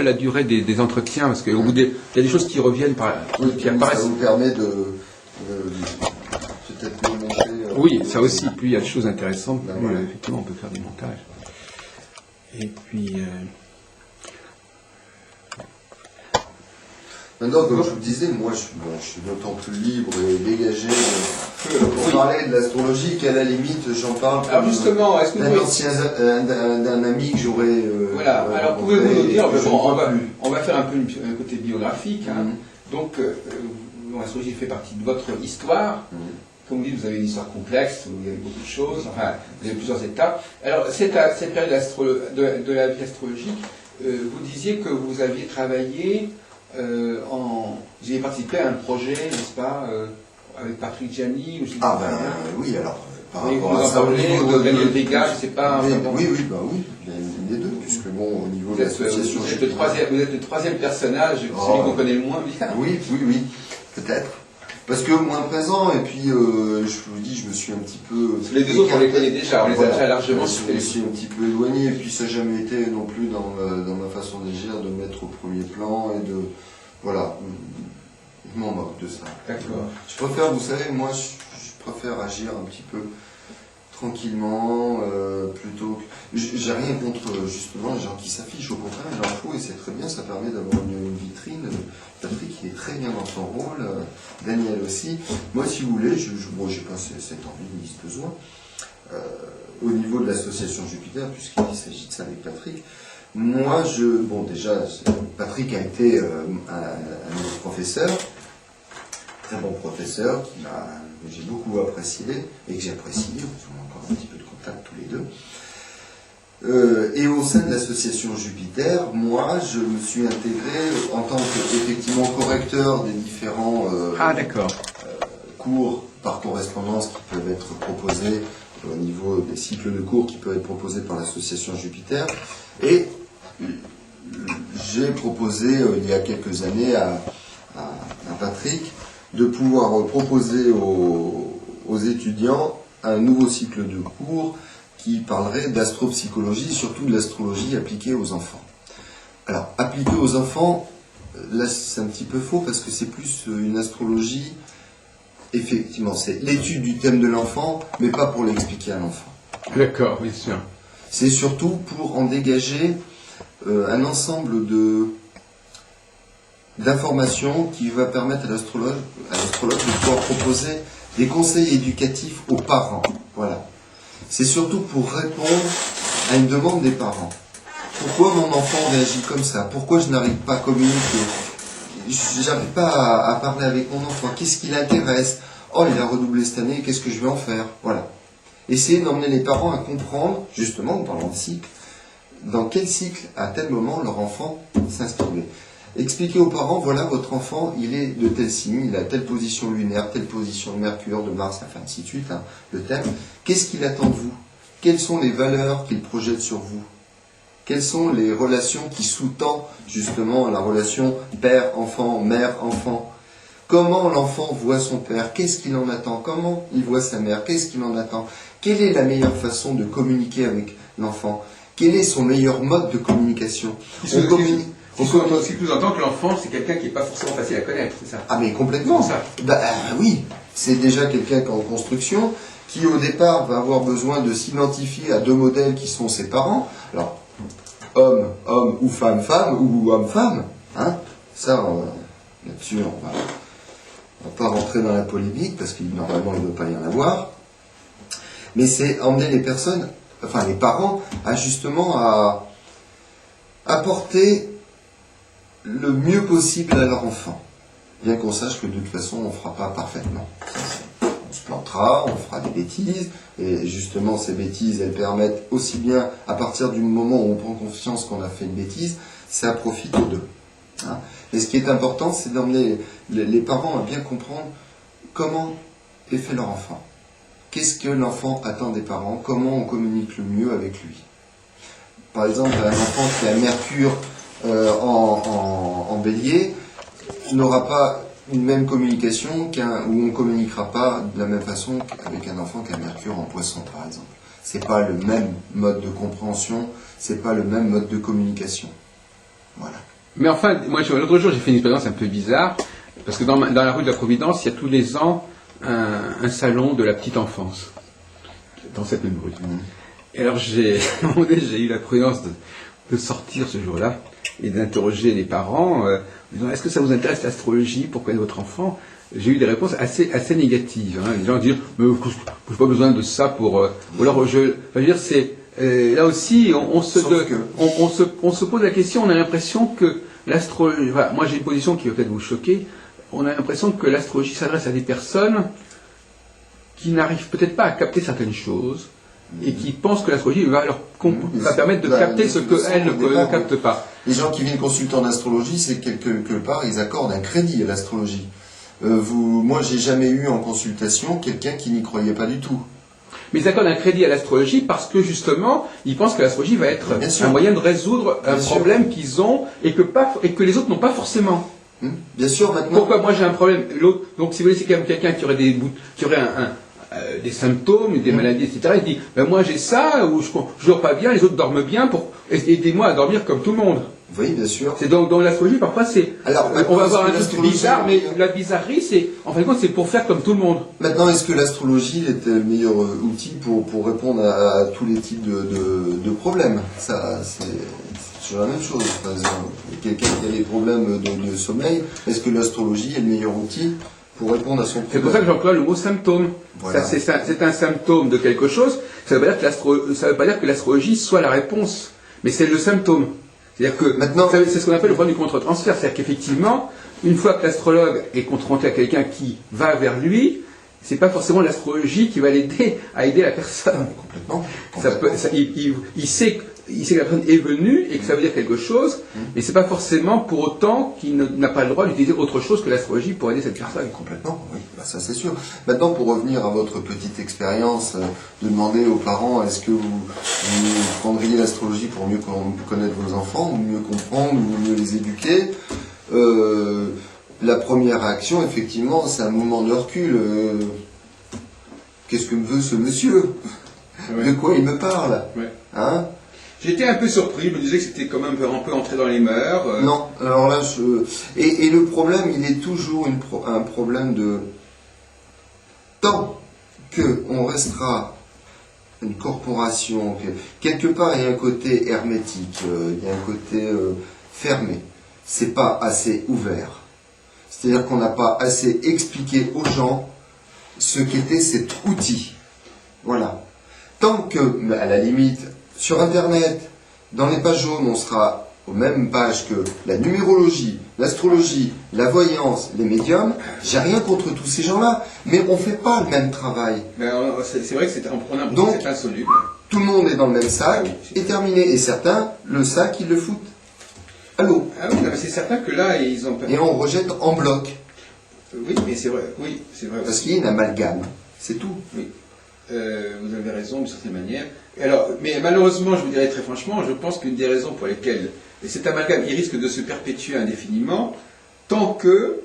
peu la durée des entretiens, parce qu'au bout il y a des choses qui reviennent, qui apparaissent. Ça vous permet de peut-être de monter. Oui, ça aussi. Plus il y a de choses intéressantes, plus effectivement on peut faire des montages. Et puis. Maintenant, comme je vous disais, moi je suis d'autant plus libre et dégagé pour parler de l'astrologie qu'à la limite j'en parle. Alors justement, est-ce que d'un ami que j'aurais. Voilà, alors pouvez-vous nous dire, on va faire un peu un côté biographique. Hein. Donc, l'astrologie fait partie de votre histoire. Comme vous dites, vous avez une histoire complexe, où il y a beaucoup de choses, enfin, vous avez plusieurs étapes. Alors, cette période de la vie astrologique, vous disiez que vous aviez travaillé vous avez participé à un projet, n'est-ce pas, avec Patrick Gianni ou je sais pas. Oui, alors, par oui, rapport vous à en ça, parlez, ou de Daniel Vega, je ne sais pas. Oui, les deux, puisque bon, au niveau de l'association... Vous êtes le troisième personnage, celui qu'on connaît le moins bien. Oui, peut-être. Parce que moins présent, et puis je vous dis, je me suis un petit peu... Les deux autres, on les connaît déjà, on les a déjà largement. Je me suis un petit peu éloigné, et puis ça n'a jamais été non plus dans ma façon d'agir, de me mettre au premier plan, et de... Voilà, je m'en moque de ça. D'accord. Je préfère, vous savez, moi, je préfère agir un petit peu tranquillement, plutôt que... J'ai rien contre, justement, les gens qui s'affichent, au contraire, il en faut, et c'est très bien, ça permet d'avoir une vitrine. Patrick, il est très bien dans son rôle, Daniel aussi. Moi, si vous voulez, j'ai pas cette envie ni ce besoin. Au niveau de l'association Jupiter, puisqu'il s'agit de ça avec Patrick, moi, déjà, Patrick a été un professeur, très bon professeur, que j'ai beaucoup apprécié, et que j'apprécie, on a encore un petit peu de contact tous les deux. Et au sein de l'association Jupiter, moi, je me suis intégré en tant qu'effectivement correcteur des différents cours par correspondance qui peuvent être proposés au niveau des cycles de cours qui peuvent être proposés par l'association Jupiter. Et j'ai proposé il y a quelques années à Patrick de pouvoir proposer aux étudiants un nouveau cycle de cours qui parlerait d'astropsychologie, surtout de l'astrologie appliquée aux enfants. Alors, appliquée aux enfants, là c'est un petit peu faux parce que c'est plus une astrologie, effectivement, c'est l'étude du thème de l'enfant, mais pas pour l'expliquer à l'enfant. D'accord, bien sûr. C'est surtout pour en dégager un ensemble d'informations qui va permettre à l'astrologue de pouvoir proposer des conseils éducatifs aux parents. Voilà. C'est surtout pour répondre à une demande des parents. Pourquoi mon enfant réagit comme ça? Pourquoi je n'arrive pas à communiquer? Je n'arrive pas à parler avec mon enfant. Qu'est-ce qui l'intéresse? Oh, il a redoublé cette année, qu'est-ce que je vais en faire? Voilà. Essayez d'emmener les parents à comprendre, justement, en parlant de cycle, dans quel cycle, à tel moment, leur enfant s'inscrivait. Expliquez aux parents, voilà, votre enfant, il est de tel signe, il a telle position lunaire, telle position de Mercure, de Mars, enfin, ainsi de suite, hein, le thème. Qu'est-ce qu'il attend de vous? Quelles sont les valeurs qu'il projette sur vous? Quelles sont les relations qui sous-tendent, justement, la relation père-enfant, mère-enfant? Comment l'enfant voit son père? Qu'est-ce qu'il en attend? Comment il voit sa mère? Qu'est-ce qu'il en attend? Quelle est la meilleure façon de communiquer avec l'enfant? Quel est son meilleur mode de communication? On communique. Ce qui sous-entend que l'enfant, c'est quelqu'un qui n'est pas forcément facile à connaître, c'est ça? Ah mais complètement. Ça. Oui, c'est déjà quelqu'un qui est en construction, qui au départ va avoir besoin de s'identifier à deux modèles qui sont ses parents. Alors, homme ou femme ou homme-femme. Hein, ça, là-dessus, on va pas rentrer dans la polémique, parce que normalement, il ne doit pas y en avoir. Mais c'est emmener les personnes, enfin les parents, à justement à apporter le mieux possible à leur enfant. Bien qu'on sache que de toute façon, on ne fera pas parfaitement. On se plantera, on fera des bêtises, et justement, ces bêtises, elles permettent aussi bien, à partir du moment où on prend conscience qu'on a fait une bêtise, ça profite aux deux. Hein. Et ce qui est important, c'est d'emmener les parents à bien comprendre comment est fait leur enfant. Qu'est-ce que l'enfant attend des parents? Comment on communique le mieux avec lui? Par exemple, un enfant qui a Mercure en bélier n'aura pas une même communication où on ne communiquera pas de la même façon qu'avec un enfant qui a Mercure en poisson, par exemple. C'est pas le même mode de compréhension, c'est pas le même mode de communication. Voilà. Mais enfin, moi, l'autre jour, j'ai fait une expérience un peu bizarre, parce que dans la rue de la Providence, il y a tous les ans un salon de la petite enfance, dans cette même rue. Et alors, à un moment donné, j'ai eu la prudence de sortir ce jour-là et d'interroger les parents, disant, est-ce que ça vous intéresse l'astrologie pour connaître votre enfant? J'ai eu des réponses assez négatives. Hein. Les gens disent, mais je n'ai pas besoin de ça pour... ou alors, je veux dire, c'est... là aussi, on se pose la question, on a l'impression que l'astrologie... Voilà, moi, j'ai une position qui va peut-être vous choquer. On a l'impression que l'astrologie s'adresse à des personnes qui n'arrivent peut-être pas à capter certaines choses et qui pensent que l'astrologie va leur permettre de capter ce qu'elles ne captent pas. Les gens qui viennent consulter en astrologie, c'est quelque part, ils accordent un crédit à l'astrologie. Moi, j'ai jamais eu en consultation quelqu'un qui n'y croyait pas du tout. Mais ils accordent un crédit à l'astrologie parce que justement, ils pensent que l'astrologie va être un moyen de résoudre un problème qu'ils ont et que les autres n'ont pas forcément. Bien sûr, maintenant. Pourquoi moi j'ai un problème, l'autre, donc si vous voulez, c'est quand même quelqu'un qui aurait des symptômes, des maladies, etc. Il dit, ben moi j'ai ça, ou je dors pas bien, les autres dorment bien, aidez-moi à dormir comme tout le monde. Oui, bien sûr. C'est donc dans l'astrologie, parfois c'est... Alors, on va avoir un truc bizarre, mais la bizarrerie, c'est, en fin de compte, c'est pour faire comme tout le monde. Maintenant, est-ce que l'astrologie est le meilleur outil pour répondre à tous les types de problèmes? Ça, c'est toujours la même chose. Par exemple, quelqu'un qui a des problèmes de sommeil, est-ce que l'astrologie est le meilleur outil pour répondre à son problème? C'est pour ça que j'emploie le mot symptôme. Voilà. C'est un symptôme de quelque chose. Ça ne veut pas dire que l'astrologie soit la réponse, mais c'est le symptôme. C'est-à-dire que maintenant, c'est ce qu'on appelle le problème du contre-transfert. C'est-à-dire qu'effectivement, une fois que l'astrologue est confronté à quelqu'un qui va vers lui, c'est pas forcément l'astrologie qui va l'aider à aider la personne. Complètement. Il sait que la personne est venue et que ça veut dire quelque chose, mais c'est pas forcément pour autant qu'il n'a pas le droit d'utiliser autre chose que l'astrologie pour aider cette personne. Complètement, oui, ça c'est sûr. Maintenant, pour revenir à votre petite expérience, de demander aux parents, est-ce que vous prendriez l'astrologie pour mieux connaître vos enfants, ou mieux comprendre, ou mieux les éduquer? La première réaction, effectivement, c'est un moment de recul. Qu'est-ce que me veut ce monsieur? Ouais. De quoi il me parle? Ouais. Hein? J'étais un peu surpris, je me disais que c'était quand même un peu entré dans les mœurs. Non, alors là, et le problème, il est toujours un problème de... Tant qu'on restera une corporation, quelque part, il y a un côté hermétique, il y a un côté fermé. C'est pas assez ouvert. C'est-à-dire qu'on n'a pas assez expliqué aux gens ce qu'était cet outil. Voilà. Tant que, à la limite, sur Internet, dans les pages jaunes, on sera aux mêmes pages que la numérologie, l'astrologie, la voyance, les médiums. J'ai rien contre tous ces gens-là, mais on ne fait pas le même travail. C'est vrai que c'est insoluble. Tout le monde est dans le même sac, et terminé. Et certains, le sac, ils le foutent à l'eau. Ah oui, mais c'est certain que là, ils ont... Et on rejette en bloc. Oui, mais c'est vrai. Oui, c'est vrai. Parce qu'il y a une amalgame, c'est tout. Oui. Vous avez raison d'une certaine manière. Alors, mais malheureusement, je vous dirais très franchement, je pense qu'une des raisons pour lesquelles cet amalgame il risque de se perpétuer indéfiniment, tant que,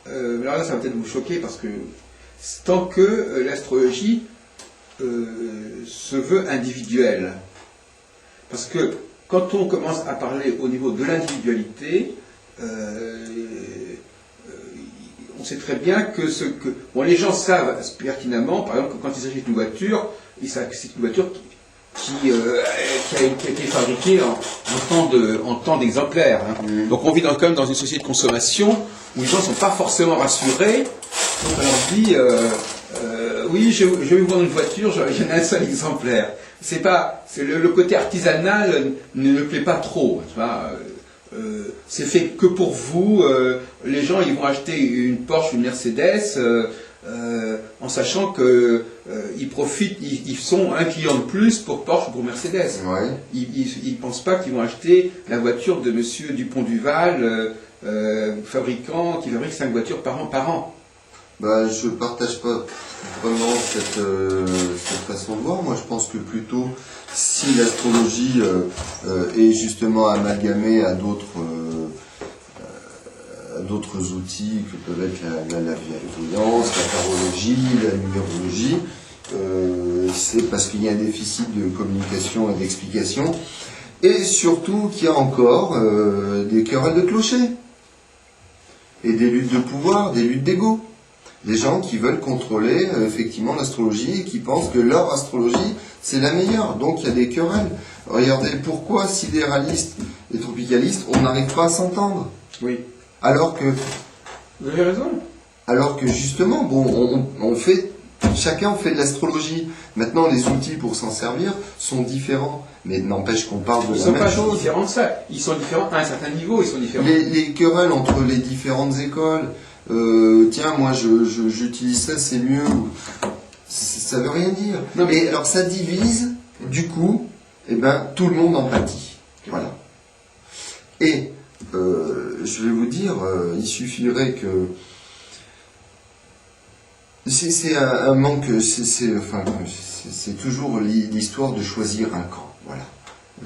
alors là ça va peut-être vous choquer parce que tant que l'astrologie se veut individuelle. Parce que quand on commence à parler au niveau de l'individualité, on sait très bien que les gens savent pertinemment, par exemple, que quand il s'agit d'une voiture, ils savent que c'est une voiture qui a été fabriquée en temps d'exemplaires. Hein. Donc on vit quand même dans une société de consommation où les gens ne sont pas forcément rassurés. Donc on leur dit oui, je vais vous vendre une voiture, j'en ai un seul exemplaire. Le côté artisanal ne plaît pas trop. Tu vois, c'est fait que pour vous. Les gens ils vont acheter une Porsche, une Mercedes, en sachant que ils profitent, ils sont un client de plus pour Porsche ou pour Mercedes. Ouais. Ils ne pensent pas qu'ils vont acheter la voiture de Monsieur Dupont-Duval, fabricant qui fabrique 5 voitures par an. Je ne partage pas vraiment cette façon de voir. Moi, je pense que plutôt, si l'astrologie est justement amalgamée à d'autres outils que peuvent être la voyance, la tarologie, la numérologie, c'est parce qu'il y a un déficit de communication et d'explication. Et surtout qu'il y a encore des querelles de clochers. Et des luttes de pouvoir, des luttes d'ego. Des gens qui veulent contrôler effectivement l'astrologie et qui pensent que leur astrologie, c'est la meilleure. Donc il y a des querelles. Regardez, pourquoi sidéralistes et tropicalistes, on n'arrive pas à s'entendre? Oui. Alors que... Vous avez raison. Alors que justement, bon, chacun fait de l'astrologie. Maintenant, les outils pour s'en servir sont différents. Mais n'empêche qu'on parle de la même chose. Ils sont pas différents de ça. Ils sont différents à un certain niveau, ils sont différents. Les querelles entre les différentes écoles, tiens, moi j'utilise ça, c'est mieux. Ça veut rien dire. Non, mais alors ça divise, du coup, tout le monde en pâtit. Voilà. Et je vais vous dire, il suffirait que... C'est un manque, c'est toujours l'histoire de choisir un camp. Voilà.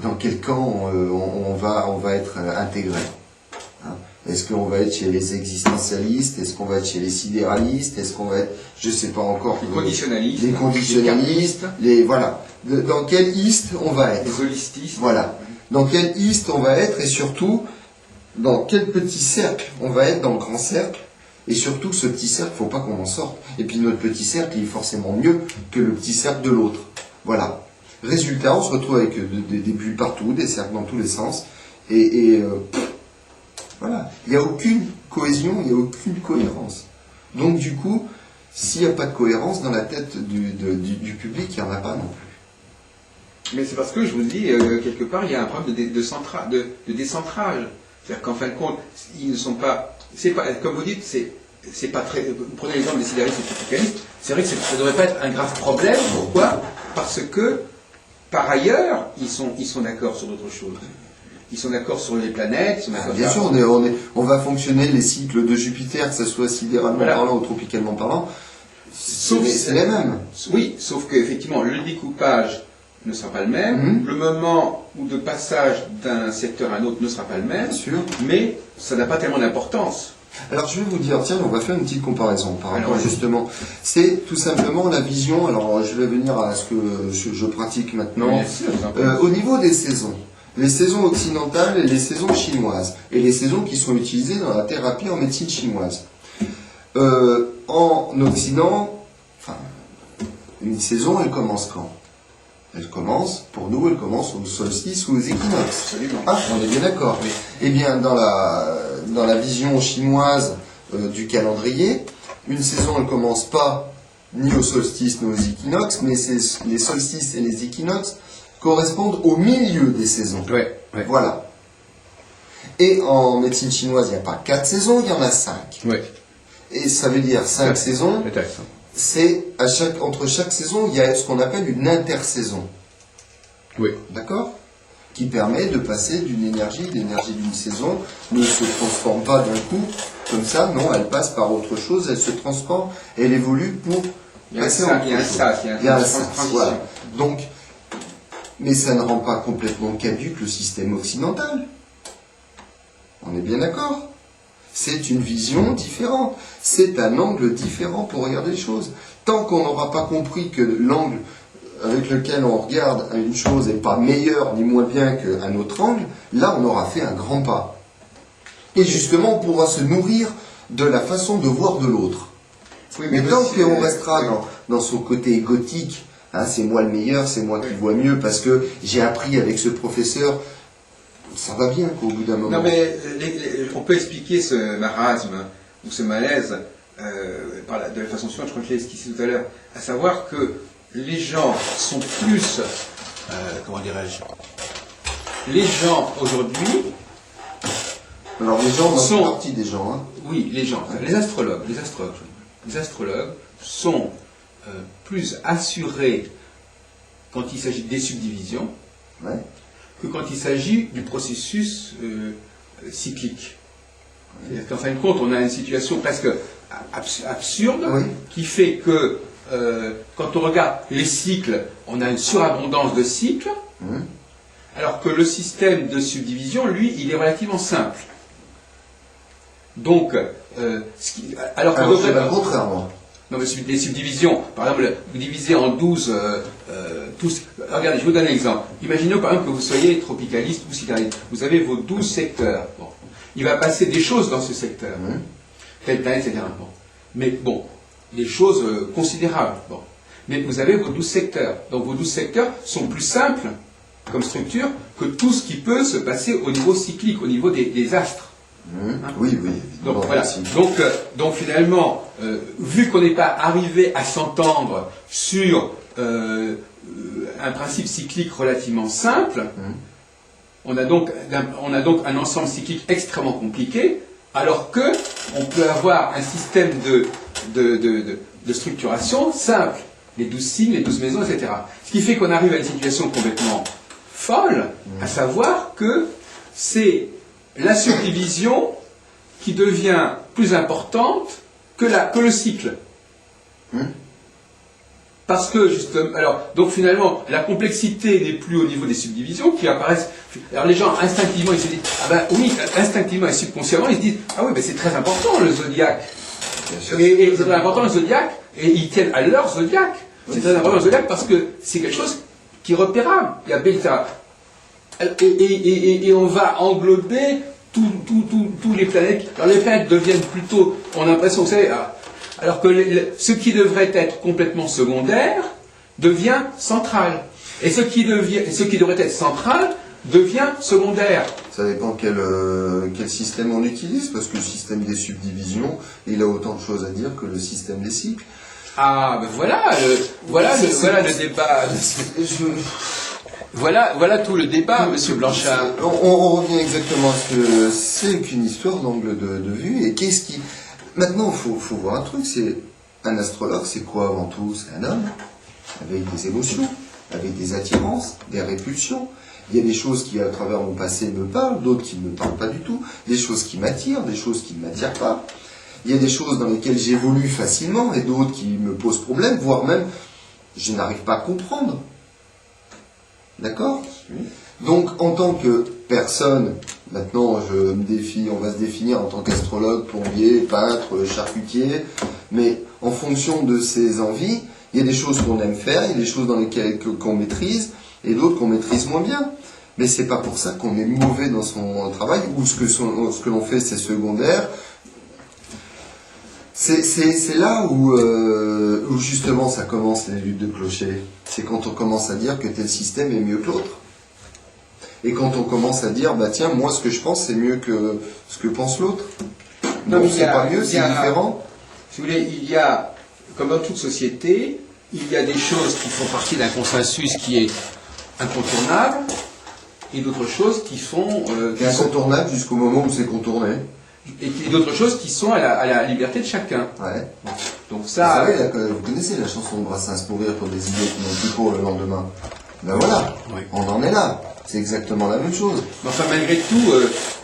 Dans quel camp on va être intégré, hein? Est-ce qu'on va être chez les existentialistes? Est-ce qu'on va être chez les sidéralistes? Est-ce qu'on va être, je sais pas encore, les conditionnalistes? Les conditionnalistes, voilà. Dans quel iste on va être? Les holististes. Voilà. Dans quel iste on va être et surtout, dans quel petit cercle on va être dans le grand cercle? Et surtout, ce petit cercle, il ne faut pas qu'on en sorte. Et puis notre petit cercle, il est forcément mieux que le petit cercle de l'autre. Voilà. Résultat, on se retrouve avec des bulles partout, des cercles dans tous les sens. Voilà. Il n'y a aucune cohésion, il n'y a aucune cohérence. Donc du coup, s'il n'y a pas de cohérence dans la tête du public, il n'y en a pas non plus. Mais c'est parce que je vous dis, quelque part, il y a un problème de décentrage. C'est-à-dire qu'en fin de compte, ils ne sont pas... C'est pas, comme vous dites, c'est pas très... Vous prenez l'exemple des sidéralistes et des tropicalistes, c'est vrai que ça ne devrait pas être un grave problème. Pourquoi? Parce que, par ailleurs, ils sont d'accord sur d'autres choses. Ils sont d'accord sur les planètes. Bien sûr, on va fonctionner les cycles de Jupiter, que ce soit sidéralement parlant ou tropicalement parlant, c'est les mêmes. Oui, sauf qu'effectivement, le découpage ne sera pas le même, le moment de passage d'un secteur à un autre ne sera pas le même, mais ça n'a pas tellement d'importance. Alors je vais vous dire, tiens, on va faire une petite comparaison par rapport justement. C'est tout simplement la vision, alors je vais venir à ce que je pratique maintenant, au niveau des saisons. Les saisons occidentales et les saisons chinoises, et les saisons qui sont utilisées dans la thérapie en médecine chinoise. En Occident, une saison, elle commence quand? Pour nous, elle commence au solstice ou aux équinoxes. Absolument. Ah, on est bien d'accord. Oui. Eh bien, dans la vision chinoise du calendrier, une saison, elle commence pas ni au solstice ni aux équinoxes, mais les solstices et les équinoxes correspondent au milieu des saisons. Ouais. Voilà. Et en médecine chinoise, il n'y a pas 4 saisons, il y en a 5. Ouais. Et ça veut dire 5 saisons. C'est entre chaque saison, il y a ce qu'on appelle une intersaison. Oui. D'accord? Qui permet de passer l'énergie d'une saison ne se transforme pas d'un coup, comme ça, non, elle passe par autre chose, elle se transforme, elle évolue pour passer en autre chose. Il y a un sas, voilà. Donc, mais ça ne rend pas complètement caduque le système occidental. On est bien d'accord? C'est une vision différente. C'est un angle différent pour regarder les choses. Tant qu'on n'aura pas compris que l'angle avec lequel on regarde une chose n'est pas meilleur ni moins bien qu'un autre angle, là on aura fait un grand pas. Et justement, on pourra se nourrir de la façon de voir de l'autre. Oui, mais tant qu'on restera dans son côté égotique, hein, c'est moi le meilleur, c'est moi qui vois mieux, parce que j'ai appris avec ce professeur, ça va bien qu'au bout d'un moment. Non mais on peut expliquer ce marasme ou ce malaise de la façon suivante, je crois que je l'ai esquissé tout à l'heure, à savoir que les gens sont plus, comment dirais-je, les gens aujourd'hui... Alors les gens sont partie des gens. Hein. Oui, les gens, les astrologues sont plus assurés quand il s'agit des subdivisions que quand il s'agit du processus cyclique. C'est-à-dire qu'en fin de compte, on a une situation presque absurde qui fait que quand on regarde les cycles, on a une surabondance de cycles, alors que le système de subdivision, lui, il est relativement simple. Donc, alors que c'est le contraire, moi. Non, mais des subdivisions. Par exemple, vous divisez en 12 tous. Regardez, je vous donne un exemple. Imaginons par exemple que vous soyez tropicaliste ou cyclariste. Vous avez vos 12 secteurs. Bon. Il va passer des choses dans ce secteur. Telle planète, etc. Bon. Mais bon, des choses considérables. Bon. Mais vous avez vos 12 secteurs. Donc vos 12 secteurs sont plus simples comme structure que tout ce qui peut se passer au niveau cyclique, au niveau des astres. Oui. Donc voilà. Donc finalement, vu qu'on n'est pas arrivé à s'entendre sur un principe cyclique relativement simple, on a donc un ensemble cyclique extrêmement compliqué, alors que on peut avoir un système de structuration simple, les 12 signes, les 12 maisons, etc. Ce qui fait qu'on arrive à une situation complètement folle, à savoir que c'est la subdivision qui devient plus importante que le cycle. Parce que, justement, donc finalement, la complexité n'est plus au niveau des subdivisions qui apparaissent. Alors les gens, instinctivement, ils se disent, ah ben oui, instinctivement et subconsciemment, ils se disent, ah oui, ben c'est très important le zodiaque. Et c'est très important le zodiaque, et ils tiennent à leur zodiaque. C'est très important le zodiaque parce que c'est quelque chose qui est repérable. Il y a Beta. Et on va englober tous les planètes. Alors les planètes deviennent plutôt, on a l'impression, vous savez, alors que ce qui devrait être complètement secondaire devient central. Et ce qui devrait être central devient secondaire. Ça dépend quel système on utilise, parce que le système des subdivisions, il a autant de choses à dire que le système des cycles. Ah, ben voilà le débat. Voilà tout le débat, Monsieur Blanchard. On revient exactement à ce que c'est qu'une histoire d'angle de vue, et qu'est-ce qui... Maintenant, il faut voir un truc, c'est un astrologue, c'est quoi avant tout? C'est un homme, avec des émotions, avec des attirances, des répulsions. Il y a des choses qui, à travers mon passé, me parlent, d'autres qui ne me parlent pas du tout, des choses qui m'attirent, des choses qui ne m'attirent pas. Il y a des choses dans lesquelles j'évolue facilement, et d'autres qui me posent problème, voire même, je n'arrive pas à comprendre. D'accord? Donc, en tant que personne, maintenant, on va se définir en tant qu'astrologue, plombier, peintre, charcutier, mais en fonction de ses envies, il y a des choses qu'on aime faire, il y a des choses dans lesquelles qu'on maîtrise, et d'autres qu'on maîtrise moins bien. Mais c'est pas pour ça qu'on est mauvais dans son travail, ou ce que l'on fait, c'est secondaire. C'est là où justement ça commence les luttes de clochers. C'est quand on commence à dire que tel système est mieux que l'autre. Et quand on commence à dire, bah tiens, moi ce que je pense c'est mieux que ce que pense l'autre. Non, c'est pas mieux, c'est différent. Si vous voulez, il y a, comme dans toute société, il y a des choses qui font partie d'un consensus qui est incontournable, et d'autres choses qui sont... incontournable jusqu'au moment où c'est contourné. Et d'autres choses qui sont à la liberté de chacun. Ouais. Donc ça... Vous savez, vous connaissez la chanson de Brassens, mourir pour des idées qui n'ont plus pour le lendemain. Ben voilà, oui. On en est là. C'est exactement la même chose. Mais enfin, malgré tout,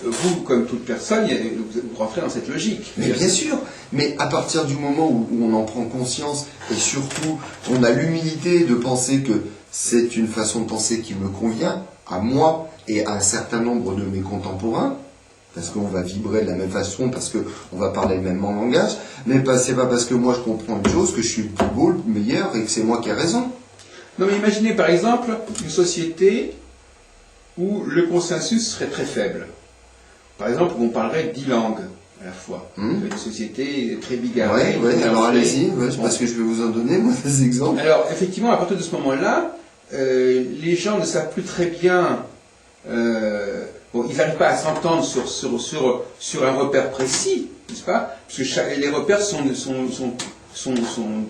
vous, comme toute personne, vous rentrez dans cette logique. Mais bien sûr. Mais à partir du moment où on en prend conscience, et surtout, on a l'humilité de penser que c'est une façon de penser qui me convient, à moi et à un certain nombre de mes contemporains, parce qu'on va vibrer de la même façon, parce qu'on va parler le même langage, mais c'est pas parce que moi je comprends une chose que je suis le plus beau, le meilleur, et que c'est moi qui ai raison. Non mais imaginez par exemple une société où le consensus serait très faible. Par exemple, où on parlerait 10 langues à la fois. Une société très bigarrée. Oui, alors allez-y, parce que je vais vous en donner, moi, des exemples. Alors, effectivement, à partir de ce moment-là, les gens ne savent plus très bien... ils n'arrivent pas à s'entendre sur un repère précis, n'est-ce pas? Parce que les repères sont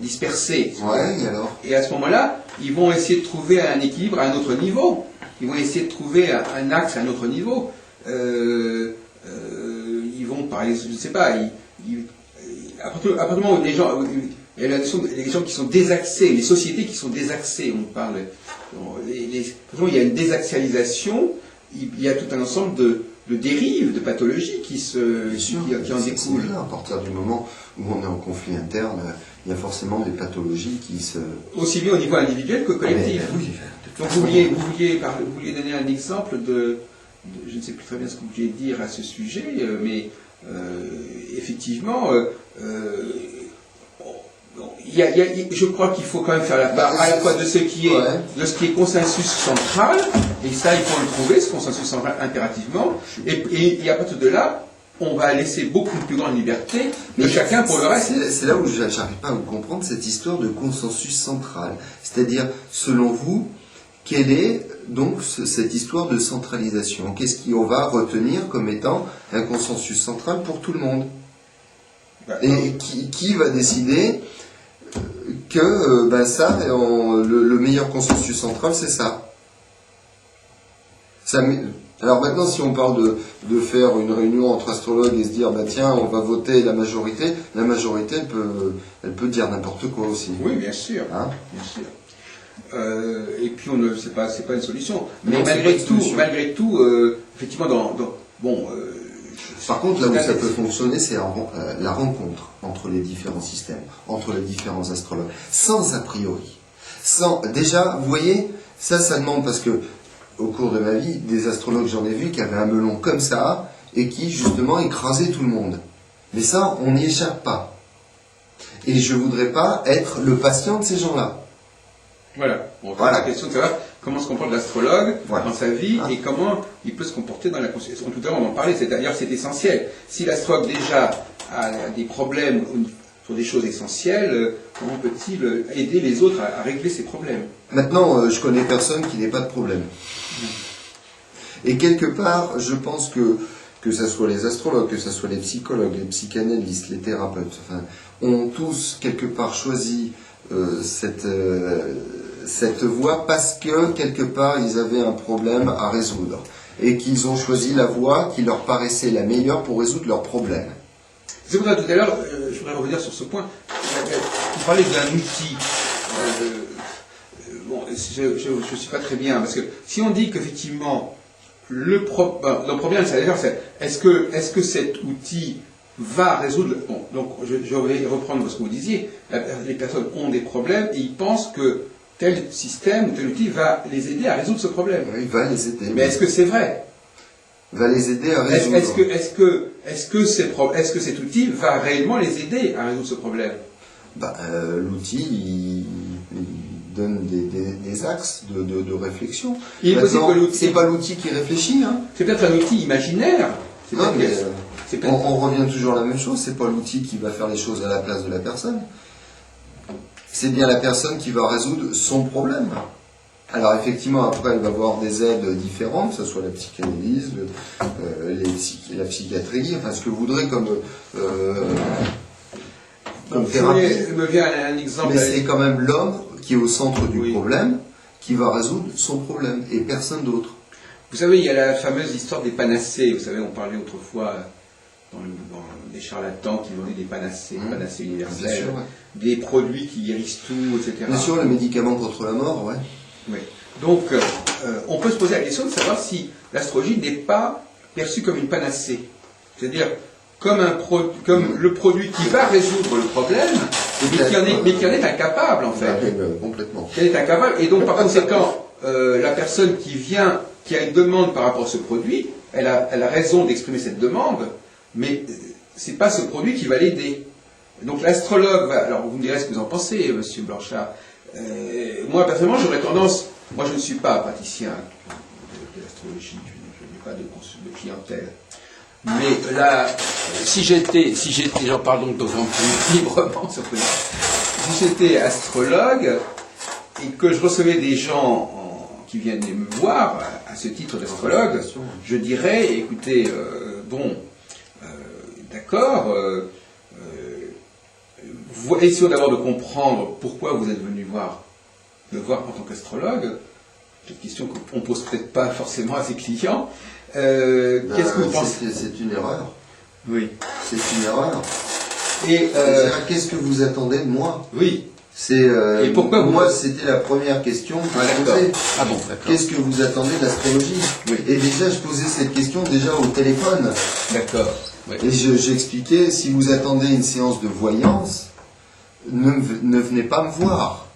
dispersés. Ouais, et alors? Et à ce moment-là, ils vont essayer de trouver un équilibre à un autre niveau. Ils vont essayer de trouver un axe à un autre niveau. Ils vont, par exemple, je ne sais pas, à partir du moment où les gens... Il y a les gens qui sont désaxés, les sociétés qui sont désaxées, on parle... il y a une désaxialisation, il y a tout un ensemble de dérives, de pathologies qui en découlent. À partir du moment où on est en conflit interne, il y a forcément des pathologies qui se... Aussi bien au niveau individuel que collectif. Oui, donc vous vouliez donner un exemple je ne sais plus très bien ce que vous vouliez dire à ce sujet, mais effectivement, je crois qu'il faut quand même faire la part à la fois de ce qui est consensus central, et ça, il faut le trouver, ce consensus central impérativement, et à partir de là, on va laisser beaucoup plus grande liberté de chacun pour le reste. C'est là où j'arrive pas à vous comprendre cette histoire de consensus central. C'est-à-dire, selon vous, quelle est donc cette histoire de centralisation? Qu'est-ce qu'on va retenir comme étant un consensus central pour tout le monde? Et qui va décider que le meilleur consensus central, c'est ça? Alors maintenant, si on parle de faire une réunion entre astrologues et se dire, tiens, on va voter la majorité, elle peut dire n'importe quoi aussi. Oui, bien sûr. Hein, bien sûr. Et puis, c'est pas une solution. Mais malgré tout, effectivement, par contre, là où ça peut fonctionner, c'est la rencontre entre les différents systèmes, entre les différents astrologues, sans a priori. Déjà, vous voyez, ça demande, parce que au cours de ma vie, des astrologues, j'en ai vu qui avaient un melon comme ça, et qui, justement, écrasaient tout le monde. Mais ça, on n'y échappe pas. Et je voudrais pas être le patient de ces gens-là. Voilà. La question de savoir comment se comporte l'astrologue dans sa vie et comment il peut se comporter dans la conscience. Tout à l'heure, on en parlait, d'ailleurs, c'est essentiel. Si l'astrologue, déjà, a des problèmes sur des choses essentielles, comment peut-il aider les autres à régler ces problèmes? Maintenant, je connais personne qui n'ait pas de problème. Et quelque part, je pense que ce soit les astrologues, que ce soit les psychologues, les psychanalystes, les thérapeutes, ont tous quelque part choisi cette voie parce que quelque part ils avaient un problème à résoudre et qu'ils ont choisi la voie qui leur paraissait la meilleure pour résoudre leurs problèmes. C'est pour ça tout à l'heure, je voudrais revenir sur ce point. Vous parlez d'un outil. Je ne suis pas très bien, parce que si on dit qu'effectivement, le problème, c'est est-ce que cet outil va résoudre... Bon, donc je vais reprendre ce que vous disiez. Les personnes ont des problèmes et ils pensent que tel système ou tel outil va les aider à résoudre ce problème. Oui, il va les aider. Mais est-ce que c'est vrai? Va les aider à résoudre. Est-ce que cet outil va réellement les aider à résoudre ce problème? L'outil, il donne des axes de réflexion. Il est possible que l'outil... C'est pas l'outil qui réfléchit. Hein. C'est peut-être un outil imaginaire. Non, mais on revient toujours à la même chose. C'est pas l'outil qui va faire les choses à la place de la personne. C'est bien la personne qui va résoudre son problème. Alors effectivement, après, elle va avoir des aides différentes, que ce soit la psychanalyse, la psychiatrie, ce que vous voudrez comme thérapie. Me vient un exemple. Mais c'est quand même l'homme qui est au centre du problème, qui va résoudre son problème, et personne d'autre. Vous savez, il y a la fameuse histoire des panacées. Vous savez, on parlait autrefois dans des charlatans qui vendaient des panacées, panacées universelles, sûr, des produits qui guérissent tout, etc. Bien sûr, le médicament contre la mort, ouais. Oui. Donc, on peut se poser la question de savoir si l'astrologie n'est pas perçue comme une panacée. C'est-à-dire, comme le produit qui va résoudre le problème, mais qui en est incapable, en fait. Complètement. Qui en est incapable. Et donc, par conséquent, la personne qui a une demande par rapport à ce produit, elle a raison d'exprimer cette demande, mais c'est pas ce produit qui va l'aider. Donc, l'astrologue alors vous me direz ce que vous en pensez, monsieur Blanchard. Moi, personnellement, j'aurais tendance... Moi, je ne suis pas praticien de l'astrologie, je n'ai pas de clientèle. Mais là, si j'étais, j'en parle donc devant plus librement, si j'étais astrologue et que je recevais des gens qui viennent me voir à ce titre d'astrologue, je dirais, écoutez, d'accord, essayons d'abord de comprendre pourquoi vous êtes venu me voir en tant qu'astrologue. C'est une question qu'on ne pose peut-être pas forcément à ses clients. Qu'est-ce que vous pensez? C'est une erreur. Oui. C'est une erreur. Et qu'est-ce que vous attendez de moi? Oui. Et pourquoi moi, c'était la première question que je posais. Ah bon, d'accord. Qu'est-ce que vous attendez de l'astrologie? Oui. Et déjà, je posais cette question déjà au téléphone. D'accord. Oui. Et j'expliquais, si vous attendez une séance de voyance, ne venez pas me voir.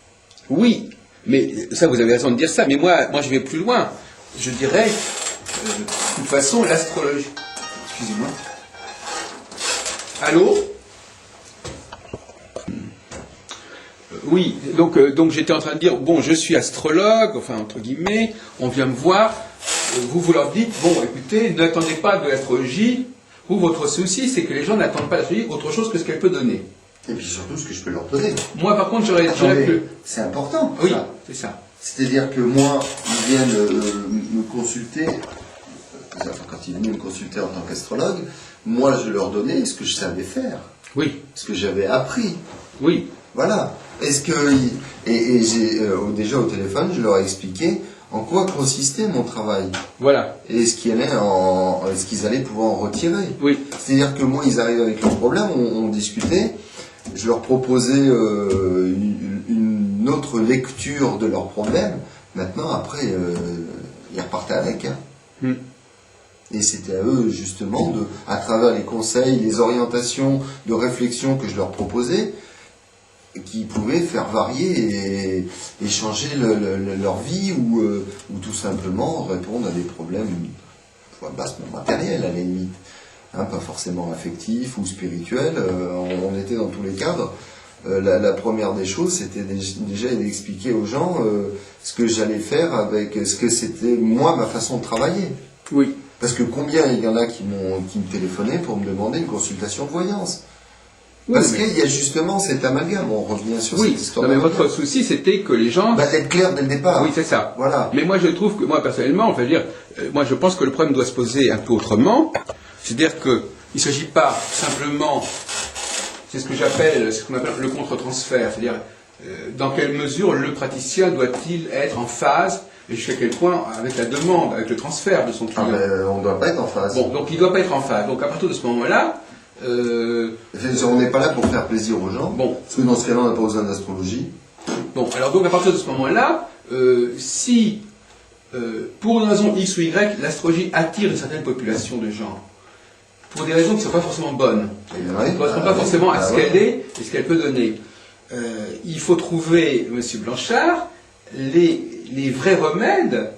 Oui, mais ça, vous avez raison de dire ça, mais moi je vais plus loin. Je dirais, de toute façon, l'astrologie... Excusez-moi. Allô? Oui, donc j'étais en train de dire, bon, je suis astrologue, enfin, entre guillemets, on vient me voir, vous leur dites, bon, écoutez, n'attendez pas de l'astrologie, vous, votre souci, c'est que les gens n'attendent pas l'astrologie autre chose que ce qu'elle peut donner. Et puis surtout ce que je peux leur donner. Moi, par contre, j'aurais que... C'est important. Oui, c'est ça. C'est-à-dire que moi, ils viennent me consulter, quand ils venaient me consulter en tant qu'astrologue, moi, je leur donnais ce que je savais faire. Oui. Ce que j'avais appris. Oui. Voilà. Est-ce que j'ai déjà au téléphone, je leur ai expliqué en quoi consistait mon travail. Voilà. Et ce qu'ils allaient pouvoir en retirer. Oui. C'est-à-dire que moi, ils arrivent avec leurs problèmes, on discutait, je leur proposais une autre lecture de leurs problèmes. Maintenant, après, ils repartaient avec. Hein. Et c'était à eux, justement, à travers les conseils, les orientations de réflexion que je leur proposais, qui pouvaient faire varier et changer leur vie ou tout simplement répondre à des problèmes bassement matériels à la limite, hein, pas forcément affectifs ou spirituels. On était dans tous les cadres. La première des choses, c'était déjà d'expliquer aux gens ce que j'allais faire avec ce que c'était moi ma façon de travailler. Oui. Parce que combien il y en a qui me téléphonaient pour me demander une consultation de voyance. Parce qu'il y a justement cet amalgame, on revient sur cette histoire. Non, mais votre souci, c'était que les gens... d'être clair dès le départ. Oui, c'est ça. Voilà. Mais moi, je trouve que, moi, personnellement, moi, je pense que le problème doit se poser un peu autrement. C'est-à-dire qu'il ne s'agit pas simplement, c'est ce qu'on appelle le contre-transfert. C'est-à-dire, dans quelle mesure le praticien doit-il être en phase, et jusqu'à quel point, avec la demande, avec le transfert de son client. On ne doit pas être en phase. Bon, donc il ne doit pas être en phase. Donc à partir de ce moment-là, on n'est pas là pour faire plaisir aux gens, parce que dans ce cas-là, on n'a pas besoin d'astrologie. Bon, alors donc à partir de ce moment-là, si pour une raison X ou Y, l'astrologie attire une certaine population de gens, pour des raisons qui ne sont pas forcément bonnes, qui ne correspondent pas forcément à ce qu'elle est et ce qu'elle peut donner, il faut trouver, Monsieur Blanchard, les vrais remèdes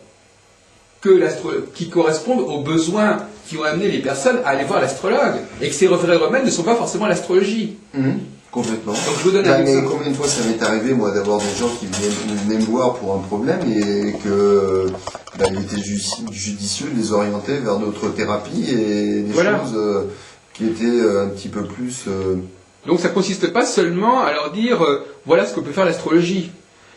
qui correspondent aux besoins qui ont amené les personnes à aller voir l'astrologue. Et que ces vrais remèdes ne sont pas forcément l'astrologie. Complètement. Donc je vous donne un exemple. Combien de fois ça m'est arrivé, moi, d'avoir des gens qui venaient me voir pour un problème et que il était judicieux de les orienter vers d'autres thérapies et des choses qui étaient un petit peu plus... Donc ça ne consiste pas seulement à leur dire voilà ce que peut faire l'astrologie.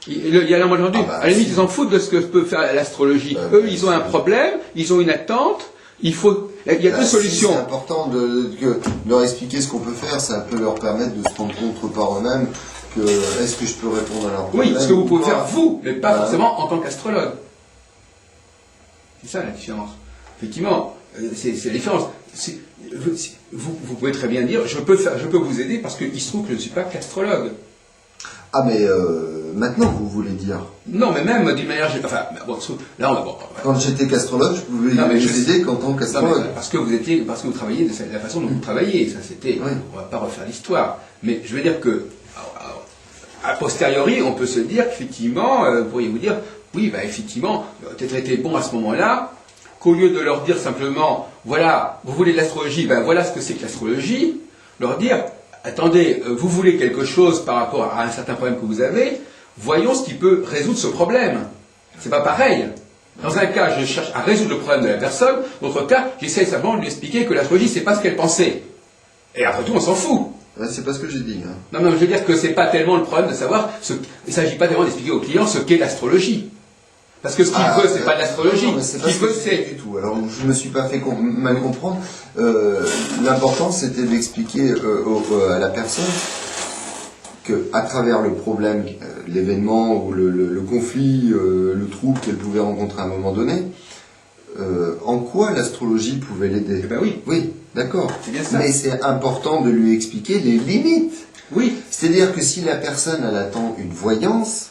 Il y a la moindre à la limite, ils s'en foutent de ce que peut faire l'astrologie. Eux, ils ont un problème, ils ont une attente, il y a deux solutions. C'est important de leur expliquer ce qu'on peut faire, ça peut leur permettre de se rendre compte par eux-mêmes que est-ce que je peux répondre à leurs problèmes. Oui, ce que vous pouvez faire vous, mais pas forcément en tant qu'astrologue. C'est ça la différence. Effectivement, c'est la différence. Vous pouvez très bien dire je peux vous aider parce qu'il se trouve que je ne suis pas qu'astrologue. Ah mais maintenant vous voulez dire? Non mais même d'une manière... Enfin, bon, là on quand j'étais qu'astrologue, je pouvais vous aider qu'en tant qu'astrologue. Parce que vous travaillez de la façon dont vous travaillez, ça c'était... Oui. On ne va pas refaire l'histoire. Mais je veux dire que, a posteriori, on peut se dire qu'effectivement, vous pourriez vous dire, oui, effectivement, peut-être été bon à ce moment-là, qu'au lieu de leur dire simplement, voilà, vous voulez de l'astrologie, voilà ce que c'est que l'astrologie, leur dire... Attendez, vous voulez quelque chose par rapport à un certain problème que vous avez, voyons ce qui peut résoudre ce problème. C'est pas pareil. Dans un cas, je cherche à résoudre le problème de la personne, dans l'autre cas, j'essaie simplement de lui expliquer que l'astrologie, c'est pas ce qu'elle pensait. Et après tout, on s'en fout. C'est pas ce que j'ai dit. Hein. Non, je veux dire que c'est pas tellement le problème de savoir, il ne s'agit pas tellement d'expliquer au client ce qu'est l'astrologie. Parce que ce qu'il veut, c'est pas de l'astrologie. Ce qu'il veut, c'est... du tout. Alors, je me suis pas fait mal comprendre. L'important, c'était d'expliquer à la personne que, à travers le problème, l'événement ou le conflit, le trouble qu'elle pouvait rencontrer à un moment donné, en quoi l'astrologie pouvait l'aider. Eh ben oui. Oui, d'accord. C'est bien ça. Mais c'est important de lui expliquer les limites. Oui. C'est-à-dire que si la personne, elle attend une voyance,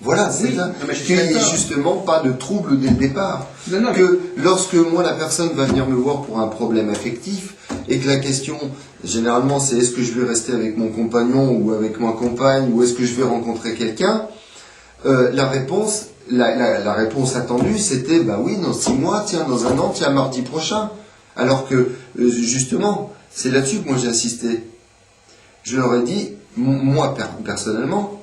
voilà, c'est ça. Qu'il n'y ait justement pas de trouble dès le départ. Que lorsque moi, la personne va venir me voir pour un problème affectif, et que la question, généralement, c'est est-ce que je vais rester avec mon compagnon ou avec ma compagne, ou est-ce que je vais rencontrer quelqu'un, la réponse attendue, c'était, oui, dans 6 mois, tiens, dans 1 an, tiens, mardi prochain. Alors que, justement, c'est là-dessus que moi j'ai insisté. Je leur ai dit, moi, personnellement,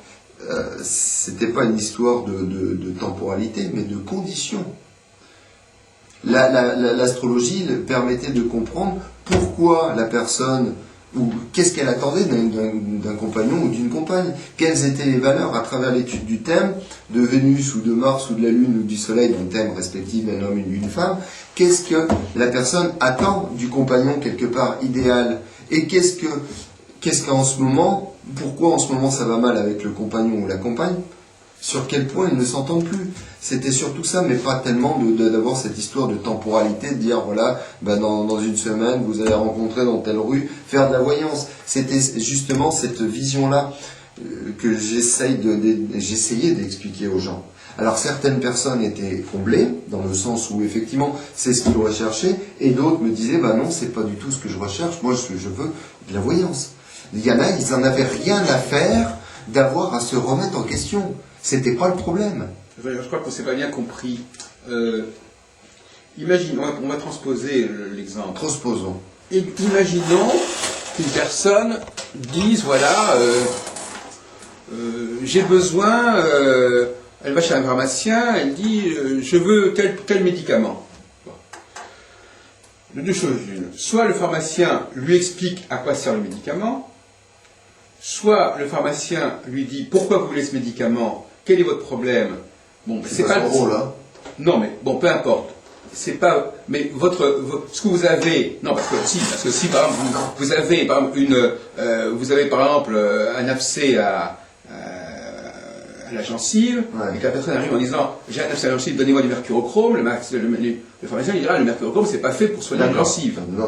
c'était pas une histoire de temporalité, mais de conditions. L'astrologie permettait de comprendre pourquoi la personne, ou qu'est-ce qu'elle attendait d'un compagnon ou d'une compagne, quelles étaient les valeurs à travers l'étude du thème de Vénus ou de Mars ou de la Lune ou du Soleil, dans le thème respectif d'un homme et d'une femme, qu'est-ce que la personne attend du compagnon quelque part idéal, et qu'est-ce qu'en ce moment, pourquoi en ce moment ça va mal avec le compagnon ou la compagne, sur quel point ils ne s'entendent plus. C'était surtout ça, mais pas tellement d'avoir cette histoire de temporalité, de dire voilà, dans une semaine, vous allez rencontrer dans telle rue, faire de la voyance. C'était justement cette vision-là que j'essayais d'expliquer aux gens. Alors certaines personnes étaient comblées, dans le sens où effectivement c'est ce qu'ils recherchaient, et d'autres me disaient non, c'est pas du tout ce que je recherche, moi je veux de la voyance. Il y en a, ils n'en avaient rien à faire d'avoir à se remettre en question. C'était pas le problème. Je crois qu'on ne s'est pas bien compris. Imagine, on va transposer l'exemple. Transposons. Et imaginons qu'une personne dise, voilà, j'ai besoin, elle va chez un pharmacien, elle dit, je veux tel médicament. Bon. De deux choses l'une. Soit le pharmacien lui explique à quoi sert le médicament, soit le pharmacien lui dit, pourquoi vous voulez ce médicament, quel est votre problème. Bon, c'est pas son rôle, hein. Non, mais bon, peu importe. C'est pas. Mais ce que vous avez. Non, parce que si par exemple vous avez par exemple un abcès à la gencive, et que la personne arrive en disant j'ai un abcès à la gencive, donnez-moi du mercurochrome, le pharmacien dira le mercurochrome c'est pas fait pour soigner la gencive. Il